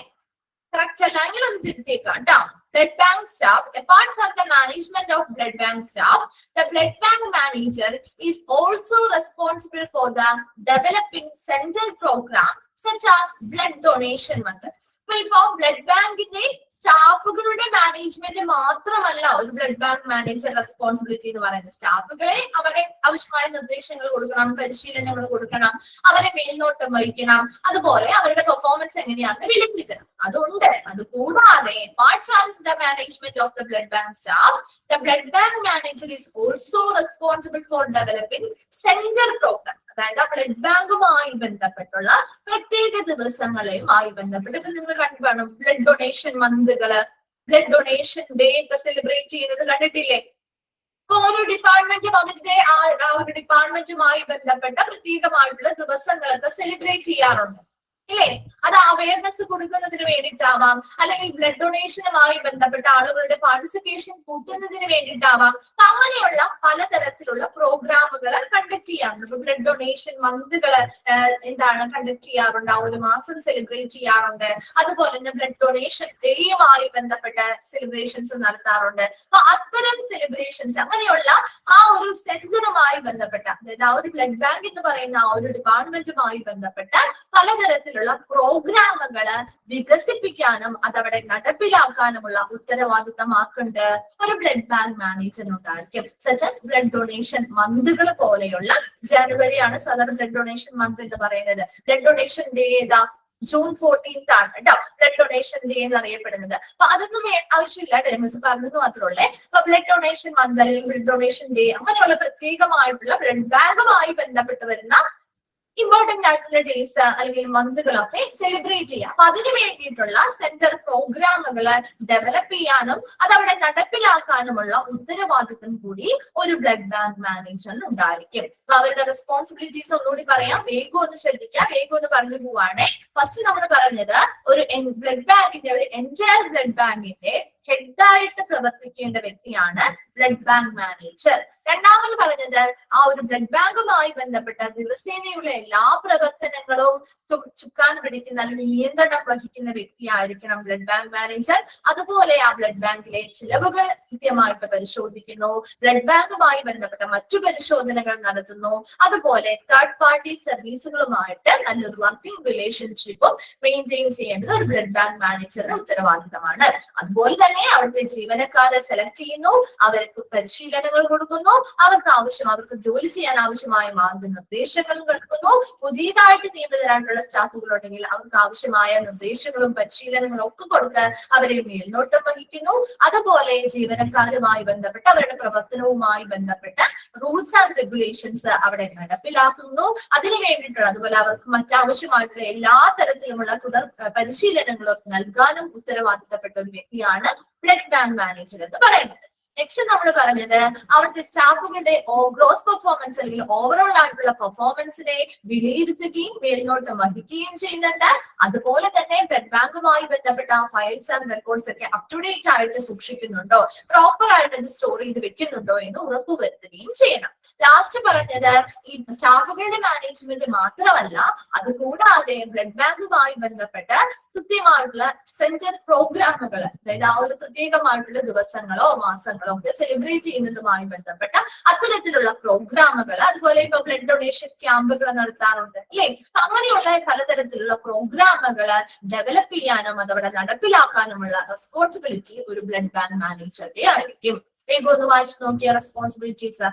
കറക്റ്റ് അല്ലെങ്കിൽ ഒന്ന് തിരുത്തിയേക്കാം കേട്ടോ. blood bank staff, apart from the management of blood bank staff, the blood bank manager is also responsible for the developing central program such as blood donation method. ഇപ്പൊ blood ബാങ്കിന്റെ സ്റ്റാഫുകളുടെ management മാത്രമല്ല ഒരു blood bank manager responsibility എന്ന് പറയുന്നത്. സ്റ്റാഫുകളെ അവരെ ആവശ്യമായ നിർദ്ദേശങ്ങൾ കൊടുക്കണം, പരിശീലനങ്ങൾ കൊടുക്കണം, അവരെ മേൽനോട്ടം വഹിക്കണം, അതുപോലെ അവരുടെ പെർഫോമൻസ് എങ്ങനെയാണെന്ന് വിലയിരുത്തണം. അതുണ്ട്. അതുകൂടാതെ apart from the management of the blood bank staff, the blood bank manager is also responsible for developing center program. അതായത് ആ ബ്ലഡ് ബാങ്കുമായി ബന്ധപ്പെട്ടുള്ള പ്രത്യേക ദിവസങ്ങളുമായി ബന്ധപ്പെട്ട് നിങ്ങൾ കണ്ടുവേണം ബ്ലഡ് ഡൊണേഷൻ മന്തുകള്, ബ്ലഡ് ഡൊണേഷൻ ഡേ ഒക്കെ സെലിബ്രേറ്റ് ചെയ്യുന്നത് കണ്ടിട്ടില്ലേ? ഇപ്പൊ ഓരോ ഡിപ്പാർട്ട്മെന്റും അതിന്റെ ആ ഒരു ഡിപ്പാർട്ട്മെന്റുമായി ബന്ധപ്പെട്ട പ്രത്യേകമായിട്ടുള്ള ദിവസങ്ങളൊക്കെ സെലിബ്രേറ്റ് ചെയ്യാറുണ്ട് ഇല്ലേ? അത് അവയർനെസ് കൊടുക്കുന്നതിന് വേണ്ടിയിട്ടാവാം, അല്ലെങ്കിൽ ബ്ലഡ് ഡൊണേഷനുമായി ബന്ധപ്പെട്ട ആളുകളുടെ പാർട്ടിസിപ്പേഷൻ കൂട്ടുന്നതിന് വേണ്ടിയിട്ടാവാം. അങ്ങനെയുള്ള പലതരത്തിലുള്ള പ്രോഗ്രാമുകൾ കണ്ടക്ട് ചെയ്യാറുണ്ട്. ബ്ലഡ് ഡൊണേഷൻ മന്തുകൾ എന്താണ് കണ്ടക്ട് ചെയ്യാറുണ്ട്, ആ ഒരു മാസം സെലിബ്രേറ്റ് ചെയ്യാറുണ്ട്. അതുപോലെ തന്നെ ബ്ലഡ് ഡൊണേഷൻ ഡേയുമായി ബന്ധപ്പെട്ട സെലിബ്രേഷൻസ് നടത്താറുണ്ട്. അപ്പൊ അത്തരം സെലിബ്രേഷൻസ് അങ്ങനെയുള്ള ആ ഒരു സെന്ററുമായി ബന്ധപ്പെട്ട, അതായത് ആ ഒരു ബ്ലഡ് ബാങ്ക് എന്ന് പറയുന്ന ആ ഒരു ഡിപ്പാർട്ട്മെന്റുമായി ബന്ധപ്പെട്ട പലതരത്തിലുള്ള പ്രോഗ്രാമുകള് വികസിപ്പിക്കാനും അതവിടെ നടപ്പിലാക്കാനുമുള്ള ഉത്തരവാദിത്തമാക്കേണ്ട ഒരു ബ്ലഡ് ബാങ്ക് മാനേജറിനുണ്ടായിരിക്കും. സച്ചസ് ബ്ലഡ് ഡൊണേഷൻ മന്തുകൾ പോലെയുള്ള, ജനുവരിയാണ് സാധാരണ ബ്ലഡ് ഡൊണേഷൻ മന്ത് എന്ന് പറയുന്നത്. ബ്ലഡ് ഡൊണേഷൻ ഡേ ഏതാ? ജൂൺ 14th ആണ് കേട്ടോ ബ്ലഡ് ഡൊണേഷൻ ഡേ എന്ന് അറിയപ്പെടുന്നത്. അപ്പൊ അതൊന്നും ആവശ്യമില്ല, മിസ് പറഞ്ഞത് മാത്രമല്ലേ. അപ്പൊ ബ്ലഡ് ഡൊണേഷൻ മന്ത് അല്ലെങ്കിൽ ബ്ലഡ് ഡൊണേഷൻ ഡേ അങ്ങനെയുള്ള പ്രത്യേകമായിട്ടുള്ള ബ്ലഡ് ബാങ്കുമായി ബന്ധപ്പെട്ട് വരുന്ന ഇമ്പോർട്ടന്റ് ആയിട്ടുള്ള ഡേയ്സ് അല്ലെങ്കിൽ മന്തുകളൊക്കെ സെലിബ്രേറ്റ് ചെയ്യാം. അപ്പൊ അതിനു വേണ്ടിയിട്ടുള്ള സെന്റർ പ്രോഗ്രാമുകൾ ഡെവലപ്പ് ചെയ്യാനും അതവിടെ നടപ്പിലാക്കാനുമുള്ള ഉത്തരവാദിത്വം കൂടി ഒരു ബ്ലഡ് ബാങ്ക് മാനേജറിന് ഉണ്ടായിരിക്കും. അപ്പൊ അവരുടെ റെസ്പോൺസിബിലിറ്റീസ് ഒന്നുകൂടി പറയാം, വേഗം ഒന്ന് ശ്രദ്ധിക്കാം, വേഗം ഒന്ന് പറഞ്ഞു പോവാണ്. ഫസ്റ്റ് നമ്മൾ പറഞ്ഞത് ഒരു ബ്ലഡ് ബാങ്കിന്റെ ഒരു എൻറ്റയർ ബ്ലഡ് ബാങ്കിന്റെ ഹെഡായിട്ട് പ്രവർത്തിക്കേണ്ട വ്യക്തിയാണ് ബ്ലഡ് ബാങ്ക് മാനേജർ. രണ്ടാമത് പറഞ്ഞത് ആ ഒരു ബ്ലഡ് ബാങ്കുമായി ബന്ധപ്പെട്ട ദിവസേനയുള്ള എല്ലാ പ്രവർത്തനങ്ങളും ചുക്കാൻ പിടിക്കുന്ന അല്ലെങ്കിൽ നിയന്ത്രണം വഹിക്കുന്ന വ്യക്തിയായിരിക്കണം ബ്ലഡ് ബാങ്ക് മാനേജർ. അതുപോലെ ആ ബ്ലഡ് ബാങ്കിലെ ചിലവുകൾ കൃത്യമായിട്ട് പരിശോധിക്കുന്നു, ബ്ലഡ് ബാങ്കുമായി ബന്ധപ്പെട്ട മറ്റു പരിശോധനകൾ നടത്തുന്നു, അതുപോലെ തേർഡ് പാർട്ടി സർവീസുകളുമായിട്ട് നല്ലൊരു വർക്കിംഗ് റിലേഷൻഷിപ്പും മെയിൻറ്റെയിൻ ചെയ്യേണ്ടത് ഒരു ബ്ലഡ് ബാങ്ക് മാനേജറുടെ ഉത്തരവാദിത്തമാണ്. അതുപോലെ തന്നെ അവിടുത്തെ ജീവനക്കാരെ സെലക്ട് ചെയ്യുന്നു, അവർക്ക് പരിശീലനങ്ങൾ കൊടുക്കുന്നു, അവർക്ക് ജോലി ചെയ്യാൻ ആവശ്യമായ മാർഗനിർദ്ദേശങ്ങൾ കൊടുക്കുന്നു. പുതിയതായിട്ട് നിയമിതരായിട്ടുള്ള സ്റ്റാഫുകൾ ഉണ്ടെങ്കിൽ അവർക്ക് ആവശ്യമായ നിർദ്ദേശങ്ങളും പരിശീലനങ്ങളും ഒക്കെ കൊടുത്ത് അവരെ മേൽനോട്ടം വഹിക്കുന്നു. അതുപോലെ ജീവനക്കാരുമായി ബന്ധപ്പെട്ട് അവരുടെ പ്രവർത്തനവുമായി ബന്ധപ്പെട്ട റൂൾസ് ആൻഡ് റെഗുലേഷൻസ് അവിടെ നടപ്പിലാക്കുന്നു. അതിനു വേണ്ടിയിട്ടുള്ള അതുപോലെ അവർക്ക് മറ്റാവശ്യമായിട്ടുള്ള എല്ലാ തരത്തിലുമുള്ള തുടർ പരിശീലനങ്ങളും നൽകാനും ഉത്തരവാദിത്തപ്പെട്ട ഒരു വ്യക്തിയാണ് ബ്ലഡ് ബാങ്ക് മാനേജർ എന്ന് പറയുന്നത്. നെക്സ്റ്റ് നമ്മൾ പറഞ്ഞത് അവിടുത്തെ സ്റ്റാഫുകളുടെ ഗ്രോസ് പെർഫോമൻസ് അല്ലെങ്കിൽ ഓവറോൾ ആയിട്ടുള്ള പെർഫോമൻസിനെ വിലയിരുത്തുകയും മേൽനോട്ടം വഹിക്കുകയും ചെയ്യുന്നുണ്ട്. അതുപോലെ തന്നെ ബ്ലഡ് ബാങ്കുമായി ബന്ധപ്പെട്ട ഫയൽസ് ആൻഡ് റെക്കോർഡ്സ് ഒക്കെ അപ് ടു ഡേറ്റ് ആയിട്ട് സൂക്ഷിക്കുന്നുണ്ടോ, പ്രോപ്പർ ആയിട്ട് അത് സ്റ്റോർ ചെയ്ത് വെക്കുന്നുണ്ടോ എന്ന് ഉറപ്പുവരുത്തുകയും ചെയ്യണം. ലാസ്റ്റ് പറഞ്ഞത് ഈ സ്റ്റാഫുകളുടെ മാനേജ്മെന്റ് മാത്രമല്ല, അതുകൂടാതെ ബ്ലഡ് ബാങ്കുമായി ബന്ധപ്പെട്ട് കൃത്യമായിട്ടുള്ള സെന്റർ പ്രോഗ്രാമുകൾ, അതായത് ആ ഒരു പ്രത്യേകമായിട്ടുള്ള ദിവസങ്ങളോ മാസങ്ങളോ ഒക്കെ സെലിബ്രേറ്റ് ചെയ്യുന്നതുമായി ബന്ധപ്പെട്ട അത്തരത്തിലുള്ള പ്രോഗ്രാമുകൾ, അതുപോലെ ഇപ്പൊ ബ്ലഡ് ഡൊണേഷൻ ക്യാമ്പുകൾ നടത്താറുണ്ട് അല്ലെ. അങ്ങനെയുള്ള പലതരത്തിലുള്ള പ്രോഗ്രാമുകൾ ഡെവലപ്പ് ചെയ്യാനും അതവിടെ നടപ്പിലാക്കാനുമുള്ള റെസ്പോൺസിബിലിറ്റി ഒരു ബ്ലഡ് ബാങ്ക് മാനേജറുടെ ആയിരിക്കും. വേഗം ഒന്ന് വായിച്ചു നോക്കിയ റെസ്പോൺസിബിലിറ്റീസ്.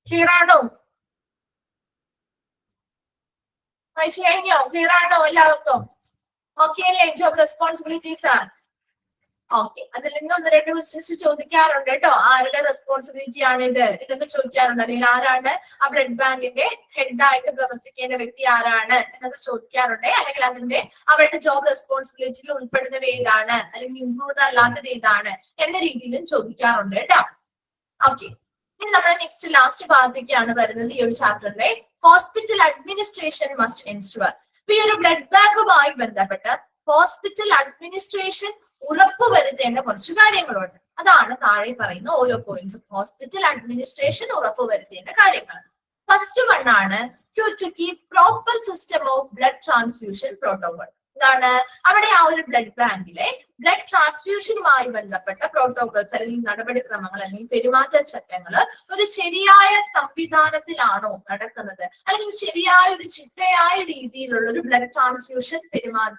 ക്ലിയർ ആണോ? വായിച്ചു കഴിഞ്ഞോ? ക്ലിയർ ആണോ എല്ലാവർക്കും? ഓക്കെ അല്ലേ? ജോബ് റെസ്പോൺസിബിലിറ്റീസ് ആണ്. ഓക്കെ, അതിൽ നിന്ന് 1-2 ക്വസ്റ്റ്യൻസ് ചോദിക്കാറുണ്ട് കേട്ടോ. ആരുടെ റെസ്പോൺസിബിലിറ്റി ആണ് ഇതൊക്കെ ചോദിക്കാറുണ്ട്. അല്ലെങ്കിൽ ആരാണ് ആ ബ്ലഡ് ബാങ്കിന്റെ ഹെഡായിട്ട് പ്രവർത്തിക്കേണ്ട വ്യക്തി ആരാണ് എന്നൊക്കെ ചോദിക്കാറുണ്ട്. അല്ലെങ്കിൽ അതിന്റെ അവരുടെ ജോബ് റെസ്പോൺസിബിലിറ്റിയിൽ ഉൾപ്പെടുന്നവ ഏതാണ്, അല്ലെങ്കിൽ ഇൻക്ലൂഡ് അല്ലാത്തത് ഏതാണ് എന്ന രീതിയിലും ചോദിക്കാറുണ്ട് കേട്ടോ. ഓക്കെ, ഇനി നമ്മുടെ നെക്സ്റ്റ് ലാസ്റ്റ് ഭാഗത്തേക്കാണ് വരുന്നത്. ഈ ഒരു ചാപ്റ്ററിലെ ഹോസ്പിറ്റൽ അഡ്മിനിസ്ട്രേഷൻ മസ്റ്റ് എൻഷുവർ. ഈ ഒരു ബ്ലഡ് ബാങ്കുമായി ബന്ധപ്പെട്ട് ഹോസ്പിറ്റൽ അഡ്മിനിസ്ട്രേഷൻ ഉറപ്പുവരുത്തേണ്ട കുറച്ച് കാര്യങ്ങളുണ്ട്. അതാണ് താഴെ പറയുന്ന ഓരോ പോയിന്റ്സും. ഹോസ്പിറ്റൽ അഡ്മിനിസ്ട്രേഷൻ ഉറപ്പുവരുത്തേണ്ട കാര്യങ്ങൾ. ഫസ്റ്റ് വൺ ആണ് to keep proper system of blood transfusion protocol. എന്താണ്? അവിടെ ആ ഒരു ബ്ലഡ് ബാങ്കിലെ ബ്ലഡ് ട്രാൻസ്ഫ്യൂഷനുമായി ബന്ധപ്പെട്ട പ്രോട്ടോകോൾസ് അല്ലെങ്കിൽ നടപടിക്രമങ്ങൾ അല്ലെങ്കിൽ പെരുമാറ്റച്ചട്ടങ്ങൾ ഒരു ശരിയായ സംവിധാനത്തിലാണോ നടക്കുന്നത്, അല്ലെങ്കിൽ ശരിയായ ഒരു ചിട്ടയായ രീതിയിലുള്ള ഒരു ബ്ലഡ് ട്രാൻസ്ഫ്യൂഷൻ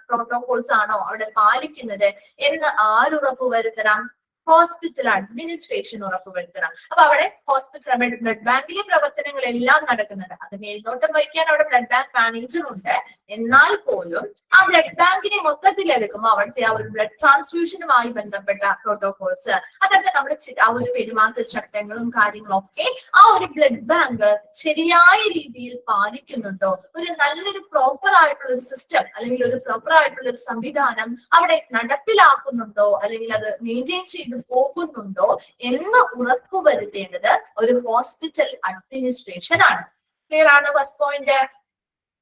പ്രോട്ടോകോൾസ് ആണോ അവിടെ പാലിക്കുന്നത് എന്ന് ആരുറപ്പ് വരുത്തണം? ഹോസ്പിറ്റൽ അഡ്മിനിസ്ട്രേഷൻ ഉറപ്പുവരുത്തണം. അപ്പൊ അവിടെ ഹോസ്പിറ്റൽ ബ്ലഡ് ബാങ്കിലെ പ്രവർത്തനങ്ങളെല്ലാം നടക്കുന്നുണ്ട്. അത് മേൽനോട്ടം വഹിക്കാൻ അവിടെ ബ്ലഡ് ബാങ്ക് മാനേജർ ഉണ്ട്. എന്നാൽ പോലും ആ ബ്ലഡ് ബാങ്കിനെ മൊത്തത്തിൽ എടുക്കുമ്പോൾ അവിടുത്തെ ആ ഒരു ബ്ലഡ് ട്രാൻസ്ഫ്യൂഷനുമായി ബന്ധപ്പെട്ട പ്രോട്ടോകോൾസ് അതൊക്കെ നമ്മുടെ ആ ഒരു പെരുമാറ്റച്ചട്ടങ്ങളും കാര്യങ്ങളും ഒക്കെ ആ ഒരു ബ്ലഡ് ബാങ്ക് ശരിയായ രീതിയിൽ പാലിക്കുന്നുണ്ടോ, ഒരു നല്ലൊരു പ്രോപ്പർ ആയിട്ടുള്ള ഒരു സിസ്റ്റം അല്ലെങ്കിൽ ഒരു പ്രോപ്പർ ആയിട്ടുള്ള ഒരു സംവിധാനം അവിടെ നടപ്പിലാക്കുന്നുണ്ടോ, അല്ലെങ്കിൽ അത് മെയിൻറ്റെയിൻ ചെയ്ത് പോകുന്നുണ്ടോ എന്ന് ഉറപ്പുവരുത്തേണ്ടത് ഒരു ഹോസ്പിറ്റൽ അഡ്മിനിസ്ട്രേഷൻ ആണ്. ക്ലിയർ ആണോ? ഫസ്റ്റ് പോയിന്റ്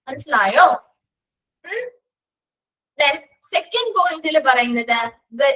മനസ്സിലായോ? Then second പോയിന്റിൽ പറയുന്നത്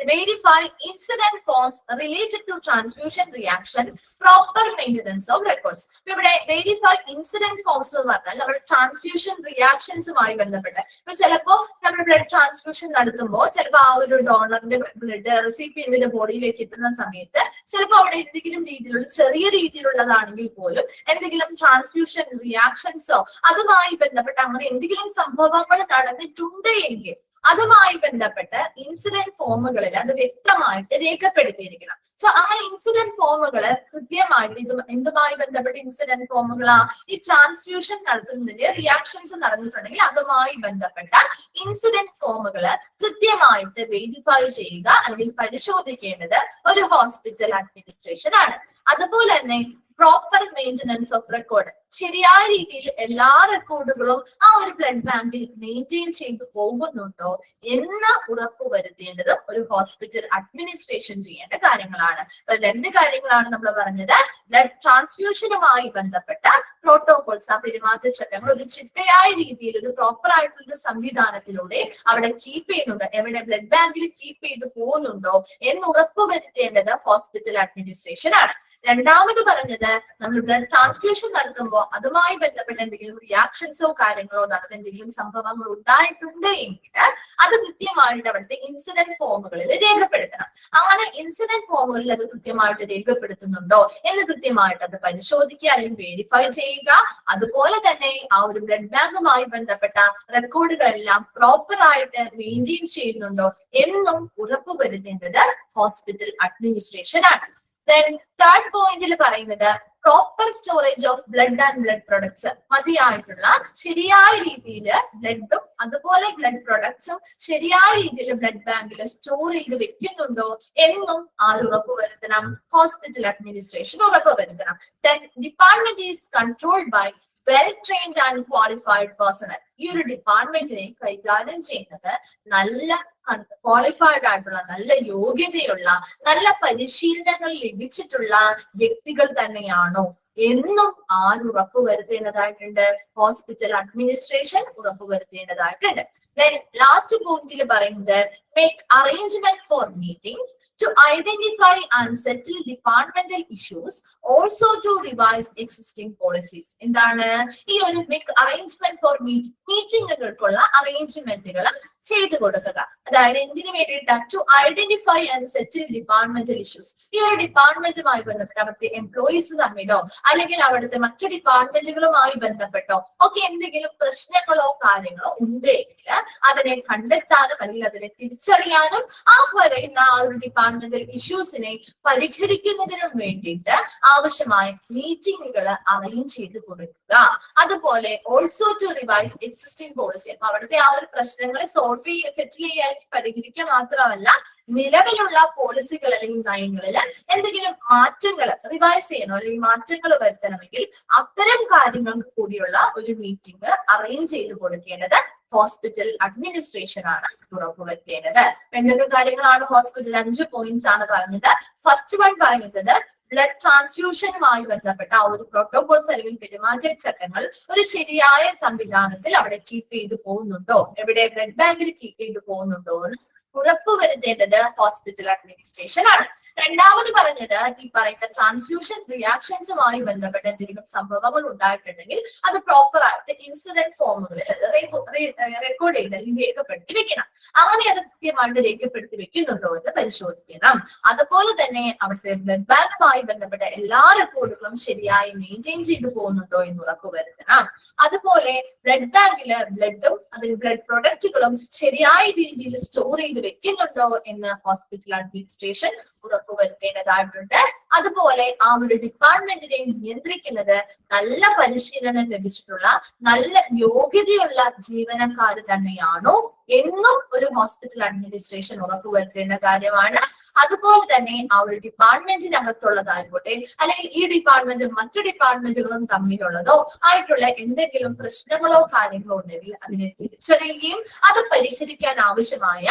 verify incident forms related to transfusion reaction, proper maintenance of records. ഇവിടെ verify incident forms എന്ന് പറഞ്ഞാൽ നമ്മുടെ ട്രാൻസ്ഫ്യൂഷൻ റിയാക്ഷൻസുമായി ബന്ധപ്പെട്ട് ഇപ്പൊ ചിലപ്പോ നമ്മൾ ബ്ലഡ് ട്രാൻസ്ഫ്യൂഷൻ നടത്തുമ്പോൾ ചിലപ്പോൾ ആ ഒരു ഡോണറിന്റെ ബ്ലഡ് റെസിപ്പിയന്റിന്റെ ബോഡിയിലേക്ക് എത്തുന്ന സമയത്ത് ചിലപ്പോൾ അവിടെ എന്തെങ്കിലും രീതിയിലുള്ള ചെറിയ രീതിയിലുള്ളതാണെങ്കിൽ പോലും എന്തെങ്കിലും ട്രാൻസ്ഫ്യൂഷൻ റിയാക്ഷൻസോ അതുമായി ബന്ധപ്പെട്ട് അങ്ങനെ എന്തെങ്കിലും സംഭവങ്ങൾ നടന്നിട്ടുണ്ട് എങ്കിൽ അതുമായി ബന്ധപ്പെട്ട് ഇൻസിഡന്റ് ഫോമുകളിൽ അത് വ്യക്തമായിട്ട് രേഖപ്പെടുത്തിയിരിക്കണം. സോ ആ ഇൻസിഡന്റ് ഫോമുകള് കൃത്യമായിട്ട് എന്തുമായി ബന്ധപ്പെട്ട ഇൻസിഡന്റ് ഫോമുകളാ? ഈ ട്രാൻസ്ഫ്യൂഷൻ നടത്തുന്നതിന്റെ റിയാക്ഷൻസ് നടന്നിട്ടുണ്ടെങ്കിൽ അതുമായി ബന്ധപ്പെട്ട ഇൻസിഡന്റ് ഫോമുകള് കൃത്യമായിട്ട് വെരിഫൈ ചെയ്യുക അല്ലെങ്കിൽ പരിശോധിക്കേണ്ടത് ഒരു ഹോസ്പിറ്റൽ അഡ്മിനിസ്ട്രേഷൻ ആണ്. അതുപോലെ തന്നെ പ്രോപ്പർ മെയിൻ്റനൻസ് ഓഫ് റെക്കോർഡ്, ശരിയായ രീതിയിൽ എല്ലാ റെക്കോർഡുകളും ആ ഒരു ബ്ലഡ് ബാങ്കിൽ മെയിൻറ്റെയിൻ ചെയ്തു പോകുന്നുണ്ടോ എന്ന് ഉറപ്പുവരുത്തേണ്ടത് ഒരു ഹോസ്പിറ്റൽ അഡ്മിനിസ്ട്രേഷൻ ചെയ്യേണ്ട കാര്യങ്ങളാണ്. അപ്പൊ 2 കാര്യങ്ങളാണ് നമ്മൾ പറഞ്ഞത്. ബ്ലഡ് ട്രാൻസ്ഫ്യൂഷനുമായി ബന്ധപ്പെട്ട പ്രോട്ടോകോൾസ്, ആ പെരുമാറ്റച്ചട്ടങ്ങൾ ഒരു ചിട്ടയായ രീതിയിൽ ഒരു പ്രോപ്പർ ആയിട്ടുള്ള സംവിധാനത്തിലൂടെ അവിടെ കീപ്പ് ചെയ്യുന്നുണ്ടോ, എവിടെ ബ്ലഡ് ബാങ്കിൽ കീപ്പ് ചെയ്തു പോകുന്നുണ്ടോ എന്ന് ഉറപ്പുവരുത്തേണ്ടത് ഹോസ്പിറ്റൽ അഡ്മിനിസ്ട്രേഷൻ ആണ്. രണ്ടാമത് പറഞ്ഞത് നമ്മൾ ബ്ലഡ് ട്രാൻസ്ഫ്യൂഷൻ നടത്തുമ്പോൾ അതുമായി ബന്ധപ്പെട്ട എന്തെങ്കിലും റിയാക്ഷൻസോ കാര്യങ്ങളോ നടന്ന എന്തെങ്കിലും സംഭവങ്ങൾ ഉണ്ടായിട്ടുണ്ട് എങ്കിൽ അത് കൃത്യമായിട്ട് അവിടുത്തെ ഇൻസിഡന്റ് ഫോമുകളിൽ രേഖപ്പെടുത്തണം. അങ്ങനെ ഇൻസിഡന്റ് ഫോമുകളിൽ അത് കൃത്യമായിട്ട് രേഖപ്പെടുത്തുന്നുണ്ടോ എന്ന് കൃത്യമായിട്ട് അത് പരിശോധിക്കുക അല്ലെങ്കിൽ വെരിഫൈ ചെയ്യുക. അതുപോലെ തന്നെ ആ ഒരു ബ്ലഡ് ബാങ്കുമായി ബന്ധപ്പെട്ട റെക്കോർഡുകളെല്ലാം പ്രോപ്പർ ആയിട്ട് മെയിൻറ്റെയിൻ ചെയ്യുന്നുണ്ടോ എന്നും ഉറപ്പുവരുത്തേണ്ടത് ഹോസ്പിറ്റൽ അഡ്മിനിസ്ട്രേഷൻ ആണ്. തേർഡ് പോയിന്റിൽ പറയുന്നത് proper storage of blood and blood products, മതിയായിട്ടുള്ള ശരിയായ രീതിയിൽ ബ്ലഡും അതുപോലെ ബ്ലഡ് പ്രൊഡക്ട്സും ശരിയായ രീതിയിൽ ബ്ലഡ് ബാങ്കിൽ സ്റ്റോർ ചെയ്ത് വെക്കുന്നുണ്ടോ എന്നും ആര് ഉറപ്പുവരുത്തണം? ഹോസ്പിറ്റൽ അഡ്മിനിസ്ട്രേഷൻ ഉറപ്പുവരുത്തണം. Then department is controlled by well trained and qualified personnel. ഈ ഒരു ഡിപ്പാർട്ട്മെന്റിനെ കൈകാര്യം ചെയ്യുന്നത് നല്ല ക്വാളിഫൈഡ് ആയിട്ടുള്ള, നല്ല യോഗ്യതയുള്ള, നല്ല പരിശീലനങ്ങൾ ലഭിച്ചിട്ടുള്ള വ്യക്തികൾ തന്നെയാണോ എന്നും ആര് ഉറപ്പുവരുത്തേണ്ടതായിട്ടുണ്ട്? ഹോസ്പിറ്റൽ അഡ്മിനിസ്ട്രേഷൻ ഉറപ്പുവരുത്തേണ്ടതായിട്ടുണ്ട്. Then ലാസ്റ്റ് പോയിന്റിൽ പറയുന്നത് make arrangement for meetings to identify and settle departmental issues, also to revise existing policies. എന്താണ് ഈ ഒരു make arrangement for മീറ്റിങ്ങുകൾക്കുള്ള അറേഞ്ച്മെന്റുകൾ ചെയ്തു കൊടുക്കുക. അതായത് എന്തിനു വേണ്ടിയിട്ടാണ്? To identify and settle departmental issues. ഈ ഒരു ഡിപ്പാർട്ട്മെന്റുമായി ബന്ധപ്പെട്ട് അവിടുത്തെ എംപ്ലോയീസ് തമ്മിലോ അല്ലെങ്കിൽ അവിടുത്തെ മറ്റു ഡിപ്പാർട്ട്മെന്റുകളുമായി ബന്ധപ്പെട്ടോ ഒക്കെ എന്തെങ്കിലും പ്രശ്നങ്ങളോ കാര്യങ്ങളോ ഉണ്ടെങ്കിൽ അതിനെ കണ്ടെത്താനും അല്ലെങ്കിൽ അതിനെ തിരിച്ചറിയാനും ആ പറയുന്ന ആ ഒരു ഡിപ്പാർട്ട്മെന്റൽ ഇഷ്യൂസിനെ പരിഹരിക്കുന്നതിനും വേണ്ടിയിട്ട് ആവശ്യമായ മീറ്റിംഗുകൾ അറേഞ്ച് ചെയ്ത് കൊടുക്കുക. അതുപോലെ also to revise existing policy. അപ്പൊ അവിടുത്തെ ആ ഒരു പ്രശ്നങ്ങളെ സെറ്റിൽ ചെയ്യാൻ പരിഹരിക്കുക മാത്രമല്ല, നിലവിലുള്ള പോളിസികൾ അല്ലെങ്കിൽ നയങ്ങളിൽ എന്തെങ്കിലും മാറ്റങ്ങൾ റിവൈസ് ചെയ്യണോ അല്ലെങ്കിൽ മാറ്റങ്ങൾ വരുത്തണമെങ്കിൽ അത്തരം കാര്യങ്ങൾക്ക് കൂടിയുള്ള ഒരു മീറ്റിംഗ് അറേഞ്ച് ചെയ്ത് കൊടുക്കേണ്ടത് ഹോസ്പിറ്റൽ അഡ്മിനിസ്ട്രേഷൻ ആണ് ഉറപ്പുവരുത്തേണ്ടത്. എന്തൊക്കെ കാര്യങ്ങളാണ് ഹോസ്പിറ്റൽ? 5 പോയിന്റ്സ് ആണ് പറഞ്ഞത്. ഫസ്റ്റ് വൺ പറയുന്നത് ബ്ലഡ് ട്രാൻസ്ഫ്യൂഷനുമായി ബന്ധപ്പെട്ട ആ ഒരു പ്രോട്ടോകോൾസ് അല്ലെങ്കിൽ പെരുമാറ്റച്ചട്ടങ്ങൾ ഒരു ശരിയായ സംവിധാനത്തിൽ അവിടെ കീപ്പ് ചെയ്തു പോകുന്നുണ്ടോ, എവിടെ ബ്ലഡ് ബാങ്കിൽ കീപ്പ് ചെയ്തു പോകുന്നുണ്ടോ എന്ന് ഉറപ്പുവരുത്തേണ്ടത് ഹോസ്പിറ്റൽ അഡ്മിനിസ്ട്രേഷൻ ആണ്. രണ്ടാമത് പറഞ്ഞത് ഈ പറയുന്ന ട്രാൻസ്ഫ്യൂഷൻ റിയാക്ഷൻസുമായി ബന്ധപ്പെട്ട എന്തെങ്കിലും സംഭവങ്ങൾ ഉണ്ടായിട്ടുണ്ടെങ്കിൽ അത് പ്രോപ്പർ ആയിട്ട് ഇൻസിഡന്റ് ഫോമുകളിൽ റെക്കോർഡ് ചെയ്ത് അല്ലെങ്കിൽ രേഖപ്പെടുത്തി വെക്കണം. അങ്ങനെ അത് കൃത്യമായിട്ട് രേഖപ്പെടുത്തി വെക്കുന്നുണ്ടോ എന്ന് പരിശോധിക്കണം. അതുപോലെ തന്നെ അവിടുത്തെ ബ്ലഡ് ബാങ്കുമായി ബന്ധപ്പെട്ട എല്ലാ റെക്കോർഡുകളും ശരിയായി മെയിൻറ്റെയിൻ ചെയ്തു പോകുന്നുണ്ടോ എന്ന് ഉറപ്പുവരുത്തണം. അതുപോലെ ബ്ലഡ് ബാങ്കില് ബ്ലഡും അതിൽ ബ്ലഡ് പ്രൊഡക്റ്റുകളും ശരിയായ രീതിയിൽ സ്റ്റോർ ചെയ്ത് വെക്കുന്നുണ്ടോ എന്ന് ഹോസ്പിറ്റൽ അഡ്മിനിസ്ട്രേഷൻ ഉറപ്പുവരുത്തേണ്ടതായിട്ടുണ്ട്. അതുപോലെ ആ ഒരു ഡിപ്പാർട്ട്മെന്റിനെ നിയന്ത്രിക്കുന്നത് നല്ല പരിശീലനം ലഭിച്ചിട്ടുള്ള നല്ല യോഗ്യതയുള്ള ജീവനക്കാർ തന്നെയാണോ എന്നും ഒരു ഹോസ്പിറ്റൽ അഡ്മിനിസ്ട്രേഷൻ ഉറപ്പുവരുത്തേണ്ട കാര്യമാണ്. അതുപോലെ തന്നെ ആ ഒരു ഡിപ്പാർട്ട്മെന്റിനകത്തുള്ളതായിക്കോട്ടെ അല്ലെങ്കിൽ ഈ ഡിപ്പാർട്ട്മെന്റും മറ്റു ഡിപ്പാർട്ട്മെന്റുകളും തമ്മിലുള്ളതോ ആയിട്ടുള്ള എന്തെങ്കിലും പ്രശ്നങ്ങളോ കാര്യങ്ങളോ ഉണ്ടെങ്കിൽ അതിനെ തിരിച്ചറിയുകയും അത് പരിഹരിക്കാൻ ആവശ്യമായ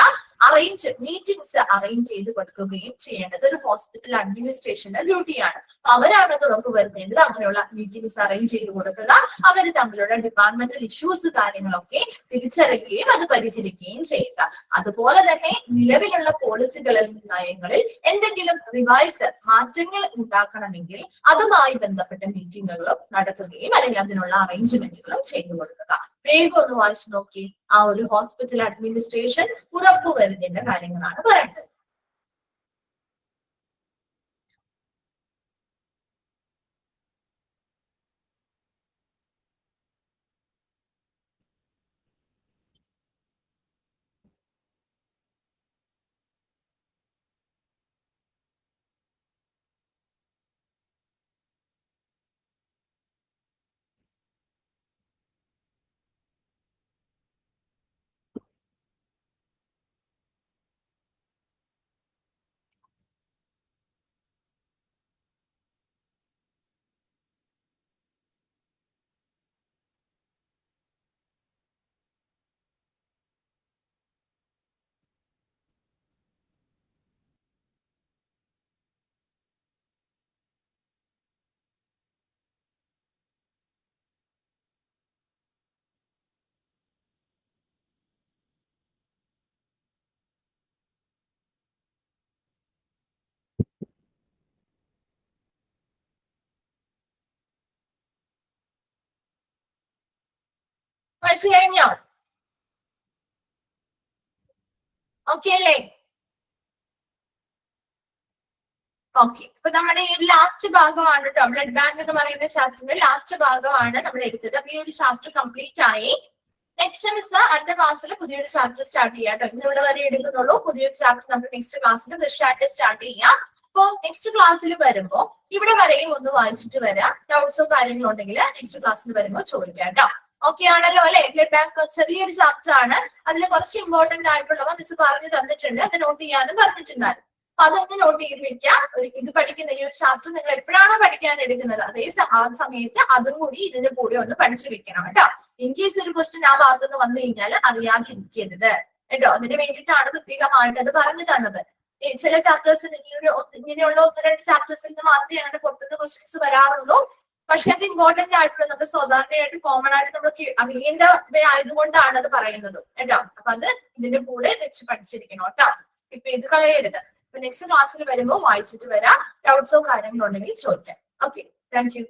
മീറ്റിംഗ്സ് അറേഞ്ച് ചെയ്ത് കൊടുക്കുകയും ചെയ്യേണ്ടത് ഒരു ഹോസ്പിറ്റൽ അഡ്മിനിസ്ട്രേഷന്റെ ഡ്യൂട്ടിയാണ്. അവരാണ് അത് ഉറപ്പുവരുത്തേണ്ടത്. അങ്ങനെയുള്ള മീറ്റിംഗ്സ് അറേഞ്ച് ചെയ്ത് കൊടുക്കുക, അവർ തമ്മിലുള്ള ഡിപ്പാർട്ട്മെന്റൽ ഇഷ്യൂസ് കാര്യങ്ങളൊക്കെ തിരിച്ചറിയുകയും അത് പരിഹരിക്കുകയും ചെയ്യുക. അതുപോലെ തന്നെ നിലവിലുള്ള പോളിസികളിൽ നയങ്ങളിൽ എന്തെങ്കിലും മാറ്റങ്ങൾ ഉണ്ടാക്കണമെങ്കിൽ അതുമായി ബന്ധപ്പെട്ട മീറ്റിങ്ങുകളും നടത്തുകയും അല്ലെങ്കിൽ അതിനുള്ള അറേഞ്ച്മെന്റുകളും ചെയ്തു കൊടുക്കുക. വേഗം ഒന്ന് വായിച്ചു നോക്കി. ആ ഒരു ഹോസ്പിറ്റൽ അഡ്മിനിസ്ട്രേഷൻ ഉറപ്പുവരുത്തേണ്ട കാര്യങ്ങളാണ് പറയുന്നത്. പഠിച്ചു കഴിഞ്ഞോ? ഓക്കെ അല്ലേ? ഓക്കെ, അപ്പൊ നമ്മുടെ ഈ ലാസ്റ്റ് ഭാഗമാണ് കേട്ടോ, ബ്ലഡ് ബാങ്ക് എന്ന് പറയുന്ന ചാപ്റ്ററിന്റെ ലാസ്റ്റ് ഭാഗമാണ് നമ്മൾ എടുത്തത്. അപ്പൊ ഈ ഒരു ചാപ്റ്റർ കംപ്ലീറ്റ് ആയി. നെക്സ്റ്റ് മിസ് അടുത്ത ക്ലാസ്സിൽ പുതിയൊരു ചാപ്റ്റർ സ്റ്റാർട്ട് ചെയ്യാം കേട്ടോ. ഇന്ന് ഇവിടെ വരെ എടുക്കുന്നുള്ളൂ. പുതിയൊരു ചാപ്റ്റർ നമുക്ക് നെക്സ്റ്റ് ക്ലാസ്സിൽ ഫ്രഷ് ആയിട്ട് സ്റ്റാർട്ട് ചെയ്യാം. അപ്പൊ നെക്സ്റ്റ് ക്ലാസ്സിൽ വരുമ്പോ ഇവിടെ വരെയും ഒന്ന് വായിച്ചിട്ട് വരാം. ഡൗട്ട്സോ കാര്യങ്ങളോ ഉണ്ടെങ്കിൽ നെക്സ്റ്റ് ക്ലാസ്സിൽ വരുമ്പോൾ ചോദിക്കാം കേട്ടോ. ഓക്കെ ആണല്ലോ അല്ലെ? ബ്ലഡ് ബാങ്ക് ചെറിയൊരു ചാപ്റ്റർ ആണ്. അതിൽ കുറച്ച് ഇമ്പോർട്ടന്റ് ആയിട്ടുള്ളവ മിസ് പറഞ്ഞു തന്നിട്ടുണ്ട്. അത് നോട്ട് ചെയ്യാനും പറഞ്ഞിട്ടുണ്ടായിരുന്നു. അപ്പൊ അതൊന്ന് നോട്ട് ചെയ്ത് വെക്കാം. ഇത് പഠിക്കുന്ന ഈ ഒരു ചാപ്റ്റർ നിങ്ങൾ എപ്പോഴാണോ പഠിക്കാൻ എടുക്കുന്നത് ആ സമയത്ത് അതും കൂടി ഇതിന്റെ കൂടെ ഒന്ന് പഠിച്ചു വെക്കണം കേട്ടോ. ഇൻ കേസ് ഒരു ക്വസ്റ്റ്യൻ ആ ഭാഗത്തുനിന്ന് വന്നു കഴിഞ്ഞാൽ അറിയാതിരിക്കരുത് കേട്ടോ. അതിന് വേണ്ടിയിട്ടാണ് പ്രത്യേകമായിട്ട് അത് പറഞ്ഞു തന്നത്. ചില ചാപ്റ്റേഴ്സിന് ഇങ്ങനെയുള്ള 1-2 ചാപ്റ്റേഴ്സിൽ നിന്ന് മാത്രമേ അങ്ങനെ പുറത്തുനിന്ന് ക്വസ്റ്റ്യൻസ് വരാറുള്ളൂ. പക്ഷെ അത് ഇമ്പോർട്ടന്റ് ആയിട്ടുള്ള നമ്മൾ സാധാരണയായിട്ട് കോമൺ ആയിട്ട് നമ്മൾ അറിയേണ്ടവയായതുകൊണ്ടാണ് അത് പറയുന്നത് കേട്ടോ. അപ്പൊ അത് ഇതിന്റെ കൂടെ വെച്ച് പഠിച്ചിരിക്കണം കേട്ടോ. സ്കിപ്പ് ചെയ്ത് കളയരുത്. അപ്പൊ നെക്സ്റ്റ് ക്ലാസ്സിൽ വരുമ്പോൾ വായിച്ചിട്ട് വരാം. ഡൗട്ട്സോ കാര്യങ്ങളോ ഉണ്ടെങ്കിൽ ചോദിക്കാം. Okay, thank you.